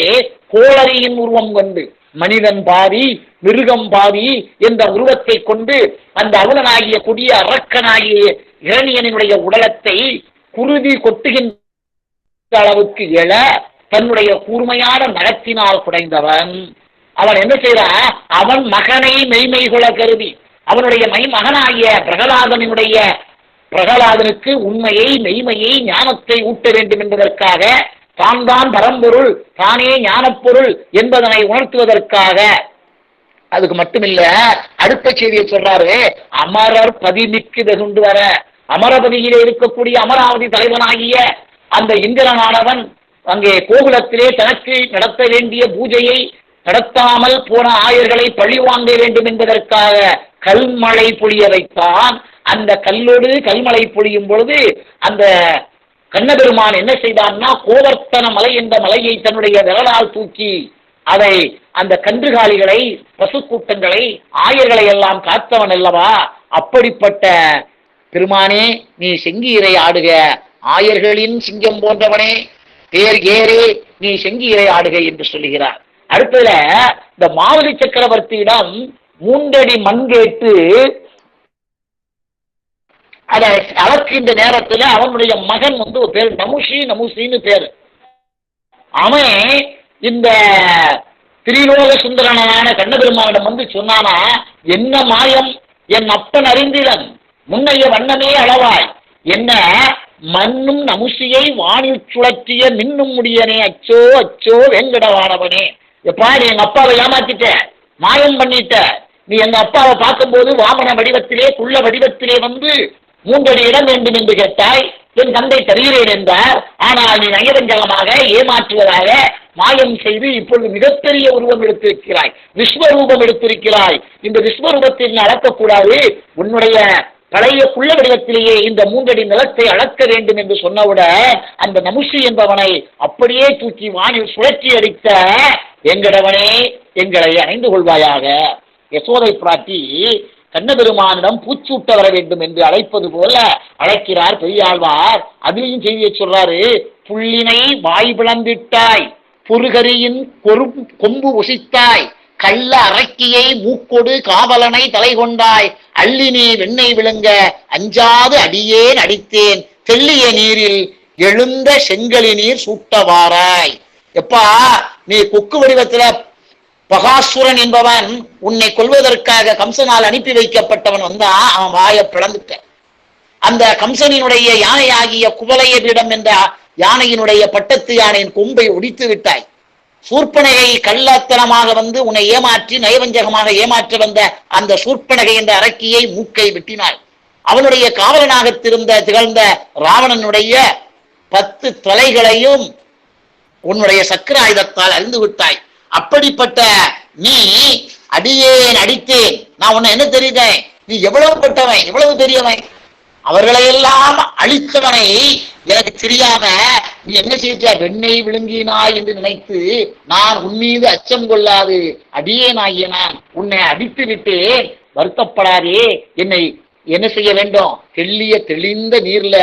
கோளரியின் உருவம் கொண்டு மனிதன் பாதி மிருகம் பாதி என்ற உருவத்தை கொண்டு அந்த அவலனாகிய கொடிய அரக்கனாகிய இரணியனுடைய உடலத்தை குருதி கொட்டுகின்ற அளவுக்கு எழ தன்னுடைய கூர்மையான நகத்தினால் குடைந்தவன் அவன் என்ன செய்யறான்? அவன் மகனை மெய்மை கொள்ள கருதி அவனுடைய மகனாகிய பிரகலாதனுக்கு உண்மையை மெய்மையை ஞானத்தை ஊட்ட வேண்டும் என்பதற்காக தான் பரம்பொருள் தானே ஞானப்பொருள் என்பதனை உணர்த்துவதற்காக. அதுக்கு மட்டுமில்ல, அடுத்த செய்தியை சொல்றாரு, அமரர் பதிமிக்கு வெகுண்டு வர அமரபதியிலே இருக்கக்கூடிய அமராவதி தலைவனாகிய அந்த இந்திரனானவன் அங்கே கோகுலத்திலே தனக்கு நடத்த வேண்டிய பூஜையை நடத்தாமல் போன ஆயர்களை பழி வாங்க வேண்டும் என்பதற்காக கல்மழை பொழிய வைத்தான். அந்த கல்லோடு கல்மழை பொழியும் பொழுது அந்த கண்ணபெருமான் என்ன செய்தான்னா, கோவர்த்தன மலை என்ற மலையை தன்னுடைய விரலால் தூக்கி அதை அந்த கன்றுகாலிகளை பசு கூட்டங்களை ஆயர்களை எல்லாம் காத்தவன் அல்லவா. அப்படிப்பட்ட பெருமானே நீ செங்கீரை ஆடுக, ஆயர்களின் சிங்கம் போன்றவனே பேர் ஏறே நீ செங்கீரை ஆடுக என்று சொல்லுகிறார். அடுத்ததுல இந்த மாவலி சக்கரவர்த்தியிடம் 3 அடி மண் கேட்டு அதை அளக்கின்ற நேரத்துல அவனுடைய மகன் ஒரு பேர் நமுசின்னு பேரு. அவன் இந்த திரிலோக சுந்தரனான கண்ணபெருமானிடம் சொன்னானா, என்ன மாயம் என் அப்பன் அறிந்திலன் முன்னைய வண்ணமே அளவாய் என்ன மண்ணும் நமுசியை வானில் சுழற்றிய மின்னும் முடியனே அச்சோ அச்சோ வெங்கடவானவனே. எப்பா நீ எங்க அப்பாவை ஏமாத்திட்ட, மாயம் பண்ணிட்ட. நீ எங்க அப்பாவை பார்க்கும்போது வாமன வடிவத்திலே குள்ள வடிவத்திலே 3 அடி இடம் வேண்டும் என்று கேட்டாய். என் தந்தை தருகிறேன் என்றார். ஆனால் நீ நயவஞ்சகமாக ஏமாற்றுவதாக மாயம் செய்து இப்பொழுது மிகப்பெரிய உருவம் எடுத்திருக்கிறாய், விஸ்வரூபம் எடுத்திருக்கிறாய். இந்த விஸ்வரூபத்தில் அளக்கக்கூடாது, உன்னுடைய பழைய குள்ள வடிவத்திலேயே இந்த 3 அடி நிலத்தை அளக்க வேண்டும் என்று சொன்னவுடன் அந்த நமுசி என்பவனை அப்படியே தூக்கி வானில் சுழற்சி அடித்த எங்கடவனே எங்களை அணைந்து கொள்வாயாக. யசோதை பிராட்டி கண்ணபெருமானிடம் பூச்சூட்ட வர வேண்டும் என்று அழைப்பது போல அழைக்கிறார் பெரியாழ்வார். அதிலையும் செய்தியை சொல்றாரு, புள்ளினை வாய் பிளந்திட்டாய், பொறுகரியின் கொம்பு உசித்தாய், கள்ள அரக்கியை மூக்கொடு காவலனை தலை கொண்டாய், அள்ளினே வெண்ணெய் விழுங்க அஞ்சாது அடியேன் அடித்தேன், தெள்ளிய நீரில் எழுந்த செங்கலி நீர் சூட்டவாராய். எப்பா நீ கொக்கு வடிவத்துல பகாசுரன் என்பவன் உன்னை கொல்வதற்காக கம்சனால் அனுப்பி வைக்கப்பட்டவன் அவன் வாயை பிளந்துட்ட. அந்த கம்சனினுடைய யானையாகிய குவலயபீடம் என்ற யானையினுடைய பட்டத்து யானையின் கொம்பை ஒடித்து விட்டாய். சூர்பனகை கள்ளத்தனமாக உன்னை ஏமாற்றி நயவஞ்சகமாக ஏமாற்றி வந்த அந்த சூர்பனகை என்ற அரக்கியை மூக்கை வெட்டினாய். அவனுடைய காவலனாக திகழ்ந்த ராவணனுடைய 10 தலைகளையும் உன்னுடைய சக்கர ஆயுதத்தால் அறிந்து விட்டாய். அப்படிப்பட்ட நீ அடியேன் அடித்தேன், நான் உன்னை என்ன தெரியுதேன், நீ எவ்வளவு பட்டவன், எவ்வளவு பெரியவன், அவர்களையெல்லாம் அழித்தவனை எனக்கு தெரியாம நீ என்ன செய்த, வெண்ணெய் விழுங்கினாய் என்று நினைத்து நான் உன் மீது அச்சம் கொள்ளாது அடியேனாகிய நான் உன்னை அடித்து விட்டேன். வருத்தப்படாதே, என்னை என்ன செய்ய வேண்டும், தெளிந்த நீர்ல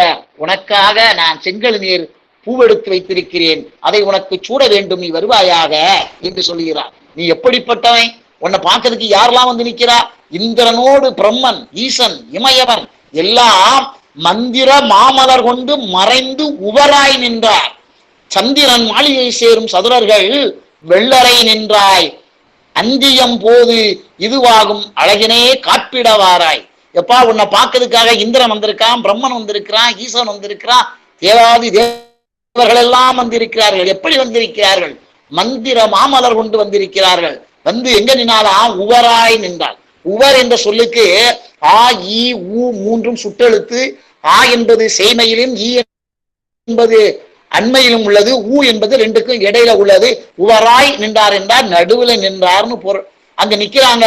உனக்காக நான் செங்கல் நீர் பூவெடுத்து வைத்திருக்கிறேன், அதை உனக்கு சூட வேண்டும், நீ வருவாயாக என்று சொல்லுகிறார். நீ எப்படிப்பட்டவன், உன்னை பார்க்கறதுக்கு யாரெல்லாம் நிற்கிறா, இந்திரனோடு பிரம்மன் ஈசன் இமயவன் எல்லாம் மந்திர மாமலர் கொண்டு மறைந்து உவராய் நின்றார். சந்திரன் மாளிகை சேரும் சதுரர்கள் வெள்ளரை நின்றாய், அந்தியம் போது இதுவாகும் அழகினே காப்பிடவாராய். எப்பா உன்னை பார்க்கறதுக்காக இந்திரன் வந்திருக்கான், பிரம்மன் வந்திருக்கிறான், ஈசன் வந்திருக்கிறான், தேவாதி தேவர்கள் எல்லாம் வந்திருக்கிறார்கள். எப்படி வந்திருக்கிறார்கள், மந்திர மாமலர் கொண்டு வந்திருக்கிறார்கள். எங்க நின்னாலாம் உவராய் நின்றாள். உவர் என்ற சொல்லுக்கு ஆ இ ஊ 3 சுட்டெழுத்து. ஆ என்பது செய்மையிலும், ஈ என்பது அண்மையிலும் உள்ளது, ஊ என்பது 2க்கும் இடையில உள்ளது. உவராய் நின்றார் என்றால் நடுவில் நின்றார்னு பொருள். அங்க நிக்கிறாங்க.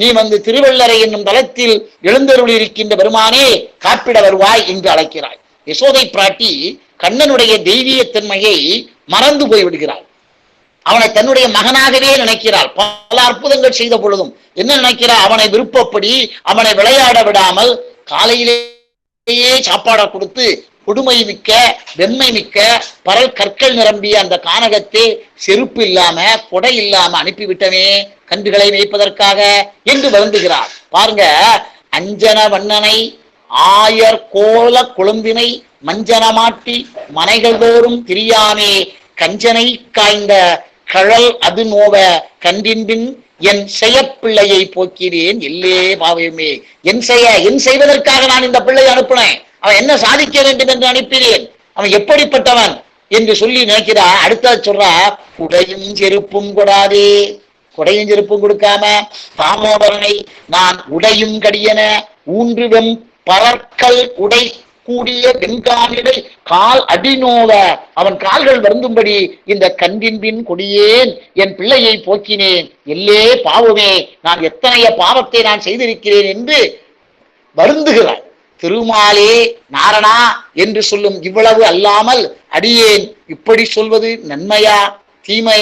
நீ வந்து திருவள்ளரை என்னும் தலத்தில் எழுந்தருளி இருக்கின்ற பெருமானே காப்பிட வருவாய் என்று அழைக்கிறாய். யசோதை பிராட்டி கண்ணனுடைய தெய்வீகத்தன்மையை மறந்து போய் விடுகிறாள். அவனை தன்னுடைய மகனாகவே நினைக்கிறாள். பல அற்புதங்கள் செய்த பொழுதும் என்ன நினைக்கிறாள்? அவனை விருப்பப்படி அவனை விளையாட விடாமல் காலையிலேயே சாப்பாடை கொடுத்து கொடுமை மிக்க வெண்மை மிக்க பரல் கற்கள் நிரம்பிய அந்த கானகத்தை செருப்பு இல்லாம கொடை இல்லாம அனுப்பிவிட்டவே கன்றுகளை மேய்ப்பதற்காக என்று வருந்துகிறார். பாருங்க, அஞ்சன வண்ணனை ஆயர் கோல கொழுந்தினை மஞ்சனமாட்டி மனைகள் தோறும் திரியாமே கஞ்சனை காய்ந்த கழல் அது நோவ கண்டின்பின் என் செயப்பிள்ளையை போக்கிறேன் இல்லே பாவமே. என் செய்வதற்காக நான் இந்த பிள்ளையை அனுப்பினேன். அவன் என்ன சாதிக்க வேண்டும் என்று அனுப்பினேன். அவன் எப்படிப்பட்டவன் என்று சொல்லி நினைக்கிறார். அடுத்த சொல்றா, குடையும் செருப்பும் கொடாதே. கொடையும் செருப்பும் கொடுக்காம தாமோதரனை நான் உடையும் கடியன ஊன்றுவெம் பலர்கள் உடை கூடிய வெண்கானிடை கால் அடிநோவ அவன் கால்கள் வருந்தும்படி இந்த கண்டின்பின் கொடியேன் என் பிள்ளையை போக்கினேன் எல்லே பாவமே. நான் எத்தனைய பாவத்தை நான் செய்திருக்கிறேன் என்று வருந்துகிறார். திருமாலே நாரணா என்று சொல்லும் இவ்வளவு அல்லாமல் அடியேன் இப்படி சொல்வது நன்மையா தீமையா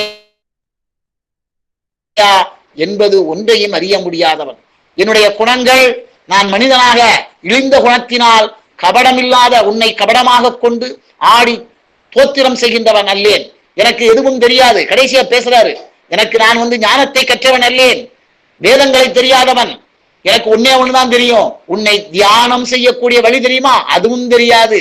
என்பது ஒன்றையும் அறிய முடியாதவன். என்னுடைய குணங்கள், நான் மனிதனாக இழிந்த குணத்தினால் கபடமில்லாத உன்னை கபடமாக கொண்டு ஆடி தோத்திரம் செய்கின்றவன் அல்லேன். எனக்கு எதுவும் தெரியாது. கடைசியா பேசுறாரு, எனக்கு நான் வந்து ஞானத்தை கற்றவன் அல்லேன், வேதங்களை தெரியாதவன். எனக்கு ஒன்னே ஒண்ணுதான் தெரியும், உன்னை தியானம் செய்யக்கூடிய வழி தெரியுமா? அதுவும் தெரியாது.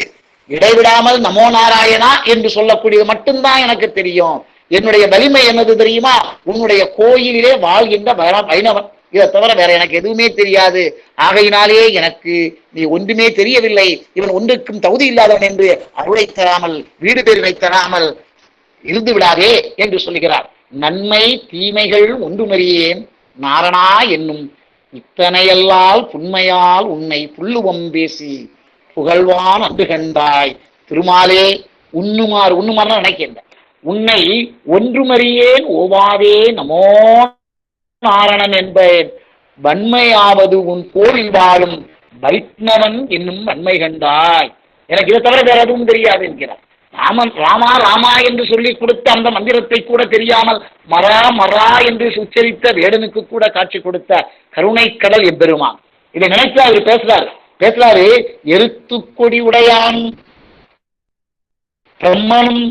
இடைவிடாமல் நமோ நாராயணா என்று சொல்லக்கூடியது மட்டும்தான் எனக்கு தெரியும். என்னுடைய வலிமை என்னது தெரியுமா? உன்னுடைய கோயிலிலே வாழ்கின்ற வைணவன். இதை தவிர வேற எனக்கு எதுவுமே தெரியாது. ஆகையினாலே எனக்கு நீ ஒன்றுமே தெரியவில்லை, இவன் ஒன்றுக்கும் தகுதி இல்லாதவன் என்று அருளை தராமல் வீடு பேரினை தராமல் இருந்து விடாதே என்று சொல்லுகிறார். நன்மை தீமைகள் ஒன்றுமறியேன் நாரணா என்னும் இத்தனையல்லால் புண்மையால் உன்னை புல்லுவம் பேசி புகழ்வான் அன்று கண்டாய். திருமாலே உண்ணுமாறு நினைக்கின்ற உன்னை ஒன்றுமறியேன் ஓவாதே நமோ நாரணன் என்பேன் வன்மையாவது உன் கோவில் வாழும் வைஷ்ணவன் என்னும் வன்மை கண்டாய். எனக்கு இதை தவிர வேற எதுவும் தெரியாது என்கிறார். ராமா ராமா என்று சொல்லி கொடுத்த அந்த மந்திரத்தை கூட தெரியாமல் மரா மரா என்று உச்சரித்த வேடனுக்கு கூட காட்சி கொடுத்த கருணை கடல் எம்பெருமான். இதை நினைத்து அவர் பேசுறாரு. எருத்து கொடி உடையான் பிரம்மனும்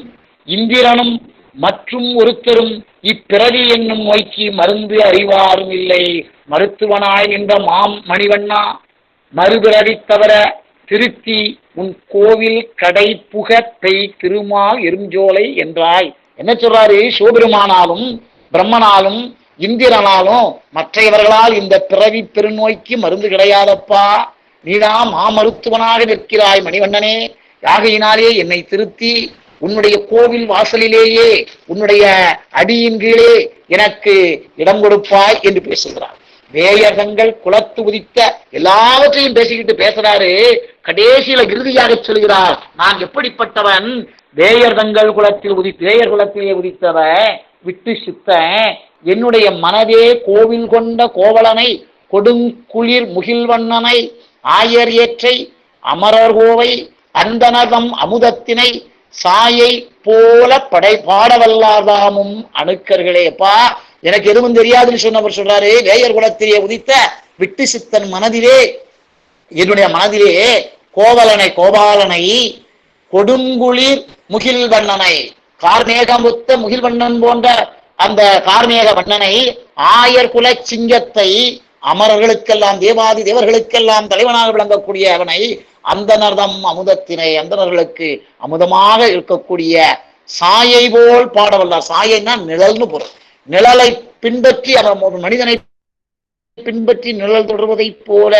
இந்திரனும் மற்றும் ஒருத்தரும் இப்பிறவி என்னும் நோய்க்கு மருந்து அறிவாரும் இல்லை. மருத்துவனாய் நின்ற மணிவண்ணா மறுபிறவி தவிர திருத்தி உன் கோவில் கடை புக பெய் திருமால் எருஞ்சோலை என்றாய். என்ன சொல்றாரு? சிவபெருமானாலும் பிரம்மனாலும் இந்திரனாலும் மற்றவர்களால் இந்த பிறவி பெருநோய்க்கு மருந்து கிடையாதப்பா. நீதான் மாமருத்துவனாக நிற்கிறாய் மணிவண்ணனே. ஆகையினாலே என்னை திருத்தி உன்னுடைய கோவில் வாசலிலேயே உன்னுடைய அடியின் கீழே எனக்கு இடம் கொடுப்பாய் என்று பேசுகிறார். வேயகங்கள் குலத்து உதித்த எல்லாவற்றையும் பேசிக்கிட்டு பேசுறாரு. கடைசியில இறுதியாக சொல்கிறார், நான் எப்படிப்பட்டவன்? வேயர்கள் குலத்திலே உதித்தவன் விட்டு சித்தன். என்னுடைய மனதே கோவில் கொண்ட கோவலனை கொடுங்குளிர் முகில்வண்ணனை ஆயர் ஏற்றை அமரர் கோவை அந்தனதம் அமுதத்தினை சாயை போல பாடவல்லாதாமும் அணுக்கர்களேப்பா. எனக்கு எதுவும் தெரியாதுன்னு சொன்னவர் சொல்றாரு. வேயர் குலத்திலே உதித்த விட்டு சித்தன் மனதிலே, என்னுடைய மனதிலே கோபாலனை கொடுங்குளிர் முகில்வண்ணனை கார்மேகமுத்த முகில்வண்ணன் போன்ற அந்த கார்மேக வண்ணனை ஆயர் குல சிங்கத்தை அமரர்களுக்கெல்லாம் தேவாதி தேவர்களுக்கெல்லாம் தலைவனாக விளங்கக்கூடிய அவனை அந்தனர்தம் அமுதத்தினை அந்தனர்களுக்கு அமுதமாக இருக்கக்கூடிய சாயை போல் பாடவல்லார். சாயைன்னா நிழல்னு பொருள். நிழலை பின்பற்றி அவன் மனிதனை பின்பற்றி நிழல் தொடர்வதை போல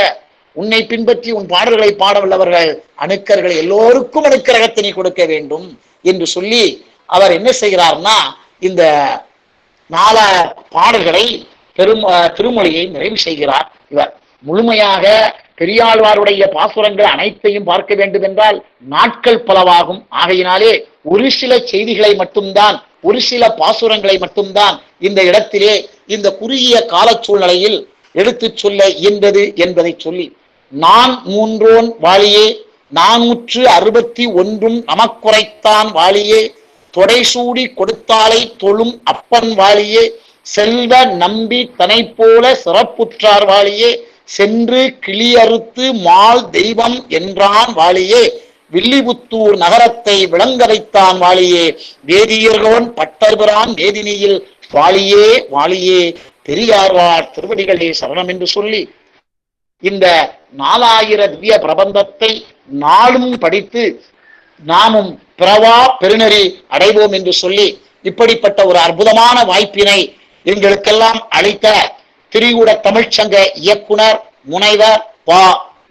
உன்னை பின்பற்றி உன் பாடல்களை பாடவல்லவர்கள் அணுக்கர்கள் எல்லோருக்கும் அணுக்கரகத்தினை கொடுக்க வேண்டும் என்று சொல்லி அவர் என்ன செய்கிறார்னா இந்த 4 பாடல்களை திருமொழியை நிறைவு செய்கிறார். இவர் முழுமையாக பெரியாழ்வாருடைய பாசுரங்கள் அனைத்தையும் பார்க்க வேண்டும் என்றால் நாட்கள் பலவாகும். ஆகையினாலே ஒரு சில செய்திகளை மட்டும்தான் ஒரு சில பாசுரங்களை மட்டும்தான் இந்த இடத்திலே இந்த குறுகிய கால சூழ்நிலையில் எடுத்து சொல்ல இயன்றது என்பதை சொல்லி, நான் மூன்றோன் வாழியே 461 நமக்குரைத்தான் வாழியே, தொடைசூடி கொடுத்தாலை தொழும் அப்பன் வாழியே, செல்வ நம்பி தனை போல சிறப்புற்றார் வாழியே, சென்று கிளியறுத்து மால் தெய்வம் என்றான் வாழியே, வில்லிபுத்தூர் நகரத்தை விளங்க வைத்தான் வாழியே, வேதியர்கோன் பட்டர்பிரான் வேதினியில் வாழியே வாழியே, பெரியார்வார் திருவடிகளே சரணம் என்று சொல்லி இந்த 4000 திவ்ய பிரபந்தத்தை நாளும் படித்து நாமும் பிறவா பெருநெறி அடைவோம் என்று சொல்லி இப்படிப்பட்ட ஒரு அற்புதமான வாய்ப்பினை எங்களுக்கெல்லாம் அளித்த திரிகூட தமிழ்ச்சங்க இயக்குனர் முனைவர் பா.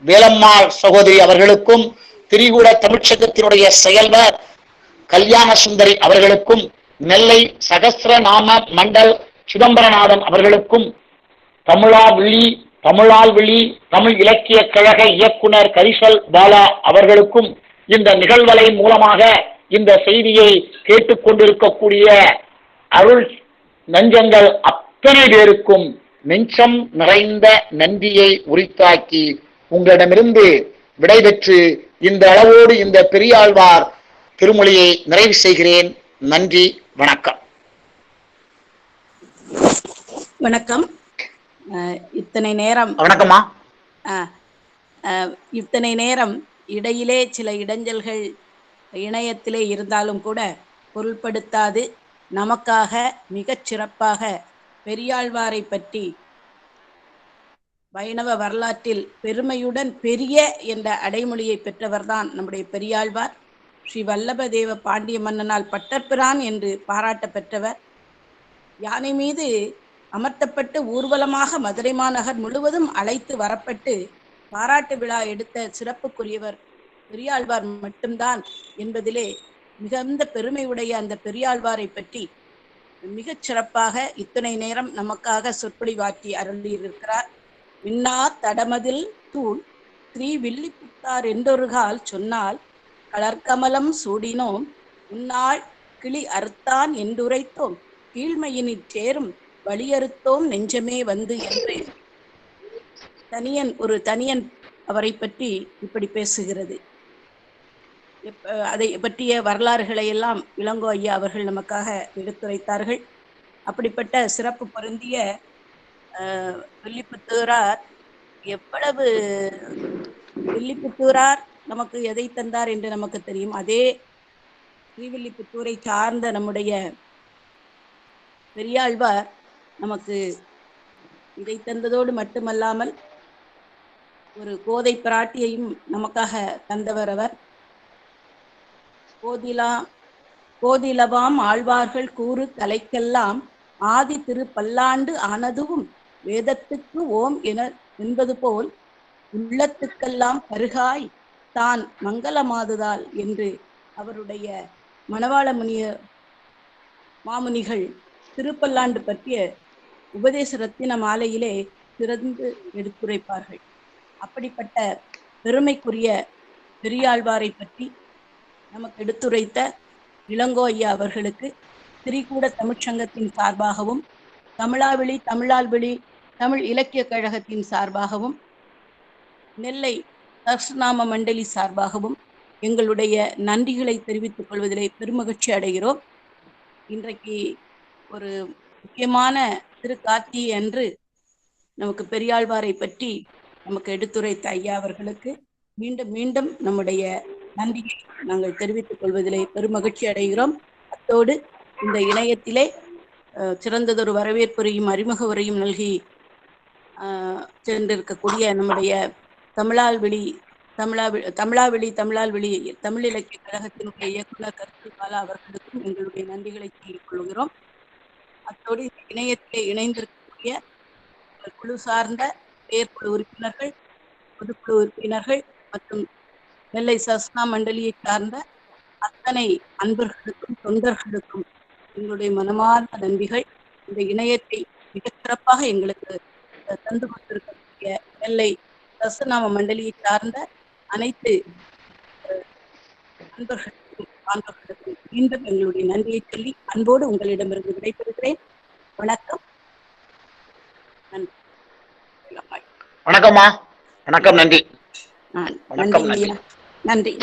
வேலம்மாள் சகோதரி அவர்களுக்கும், திரிகூட தமிழ்ச்சங்கத்தினுடைய செயல்வர் கல்யாண சுந்தரி அவர்களுக்கும், நெல்லை சகஸ்ரநாம மண்டல் சிதம்பரநாதன் அவர்களுக்கும், தமிழால் விழி தமிழ் இலக்கிய கழக இயக்குனர் கரிசல் பாலா அவர்களுக்கும், இந்த நிகழ்வலை மூலமாக இந்த செய்தியை கேட்டுக்கொண்டிருக்கக்கூடிய அருள் நெஞ்சங்கள் அத்தனை பேருக்கும் நெஞ்சம் நிறைந்த நன்றியை உரித்தாக்கி உங்களிடமிருந்து விடைபெற்று இந்த அளவோடு இந்த பெரியாழ்வார் திருமொழியை நிறைவு செய்கிறேன். நன்றி, வணக்கம். வணக்கம். இத்தனை நேரம் வணக்கம்மா. இத்தனை நேரம் இடையிலே சில இடைஞ்சல்கள் இணையத்திலே இருந்தாலும் கூட பொருள்படுத்தாது நமக்காக மிகச் சிறப்பாக பெரியாழ்வாரை பற்றி வைணவ வரலாற்றில் பெருமையுடன் பெரிய என்ற அடைமொழியை பெற்றவர்தான் நம்முடைய பெரியாழ்வார். ஸ்ரீ வல்லபதேவ பாண்டிய மன்னனால் பட்டர்பிரான் என்று பாராட்ட பெற்றவர். யானை மீது அமர்த்தப்பட்டு ஊர்வலமாக மதுரை மாநகர் முழுவதும் அழைத்து வரப்பட்டு பாராட்டு விழா எடுத்த சிறப்புக்குரியவர் பெரியாழ்வார் மட்டும்தான் என்பதிலே மிகுந்த பெருமையுடைய அந்த பெரியாழ்வாரை பற்றி மிகச் சிறப்பாக இத்தனை நேரம் நமக்காக சொற்பொழிவாற்றி அருளியிருக்கிறார். விண்ணா தடமதில் தூள் ஸ்ரீ வில்லிபுத்தார் என்றொருகால் சொன்னால் கலர்கமலம் சூடினோம் உன்னாள் கிளி அறுத்தான் என்றுரைத்தோம் கீழ்மையினிற் சேரும் வழியறுத்தோம் நெஞ்சமே வந்து என்று தனியன் அவரை பற்றி இப்படி பேசுகிறது. அதை பற்றிய வரலாறுகளை எல்லாம் இளங்கோ ஐயா அவர்கள் நமக்காக எடுத்துரைத்தார்கள். அப்படிப்பட்ட சிறப்பு பொருந்திய வில்லிபுத்தூரார் எவ்வளவு வில்லிபுத்தூரார் நமக்கு எதை தந்தார் என்று நமக்கு தெரியும். அதே ஸ்ரீவில்லிபுத்தூரை சார்ந்த நம்முடைய பெரியாழ்வார் நமக்கு இதை தந்ததோடு மட்டுமல்லாமல் ஒரு கோதை பிராட்டியையும் நமக்காக தந்தவர் அவர். கோதிலவாம் ஆழ்வார்கள் கூறு கலைக்கெல்லாம் ஆதி திரு பல்லாண்டு ஆனதுவும் வேதத்துக்கு ஓம் என்பது போல் உள்ளத்துக்கெல்லாம் பருகாய் தான் மங்களமாதுதால் என்று அவருடைய மணவாள மாமுனிகள் திருப்பல்லாண்டு பற்றிய உபதேச ரத்தின மாலையிலே சிறந்து எடுத்துரைப்பார்கள். அப்படிப்பட்ட பெருமைக்குரிய பெரியாழ்வாரை பற்றி நமக்கு எடுத்துரைத்த இளங்கோ ஐயா அவர்களுக்கு திரிகூட தமிழ்ச்சங்கத்தின் சார்பாகவும் தமிழால் விழி தமிழ் இலக்கிய கழகத்தின் சார்பாகவும் நெல்லை சகஸ்ரநாம மண்டலி சார்பாகவும் எங்களுடைய நன்றிகளை தெரிவித்துக் கொள்வதிலே பெருமகிழ்ச்சி அடைகிறோம். இன்றைக்கு ஒரு முக்கியமான திருக்கார்த்திகை அன்று நமக்கு பெரியாழ்வாரை பற்றி நமக்கு எடுத்துரைத்த ஐயா அவர்களுக்கு மீண்டும் மீண்டும் நம்முடைய நன்றியை நாங்கள் தெரிவித்துக் கொள்வதிலே பெருமகிழ்ச்சி அடைகிறோம். அத்தோடு இந்த இணையத்திலே சிறந்ததொரு வரவேற்புரையும் அறிமுக உரையும் நல்கி சென்றிருக்கக்கூடிய நம்முடைய தமிழால் விழி தமிழ் இலக்கிய கழகத்தினுடைய இயக்குனர் கரிசல் பாலா அவர்களுக்கும் எங்களுடைய நன்றிகளை தெரிவித்துக் கொள்கிறோம். அத்தோடு இணையத்திலே இணைந்திருக்கக்கூடிய குழு சார்ந்த செயற்குழு உறுப்பினர்கள், பொதுக்குழு உறுப்பினர்கள் மற்றும் நெல்லை சஸ்னா மண்டலியை சார்ந்த அத்தனை அன்பர்களுக்கும் தொண்டர்களுக்கும் எங்களுடைய மனமார்ந்த நன்றிகள். இந்த இணையத்தை மிகச்சிறப்பாக எங்களுக்கு தந்து கொண்டிருக்கக்கூடிய நெல்லை சஸ்நாம மண்டலியை சார்ந்த அனைத்து அன்பர்களுக்கும் பாந்தவர்களுக்கு மீண்டும் எங்களுடைய நன்றியை சொல்லி அன்போடு உங்களிடமிருந்து விடைபெறுகிறேன். வணக்கம். நன்றி. வணக்கம்மா. வணக்கம். நன்றி. நன்றி. நன்றி.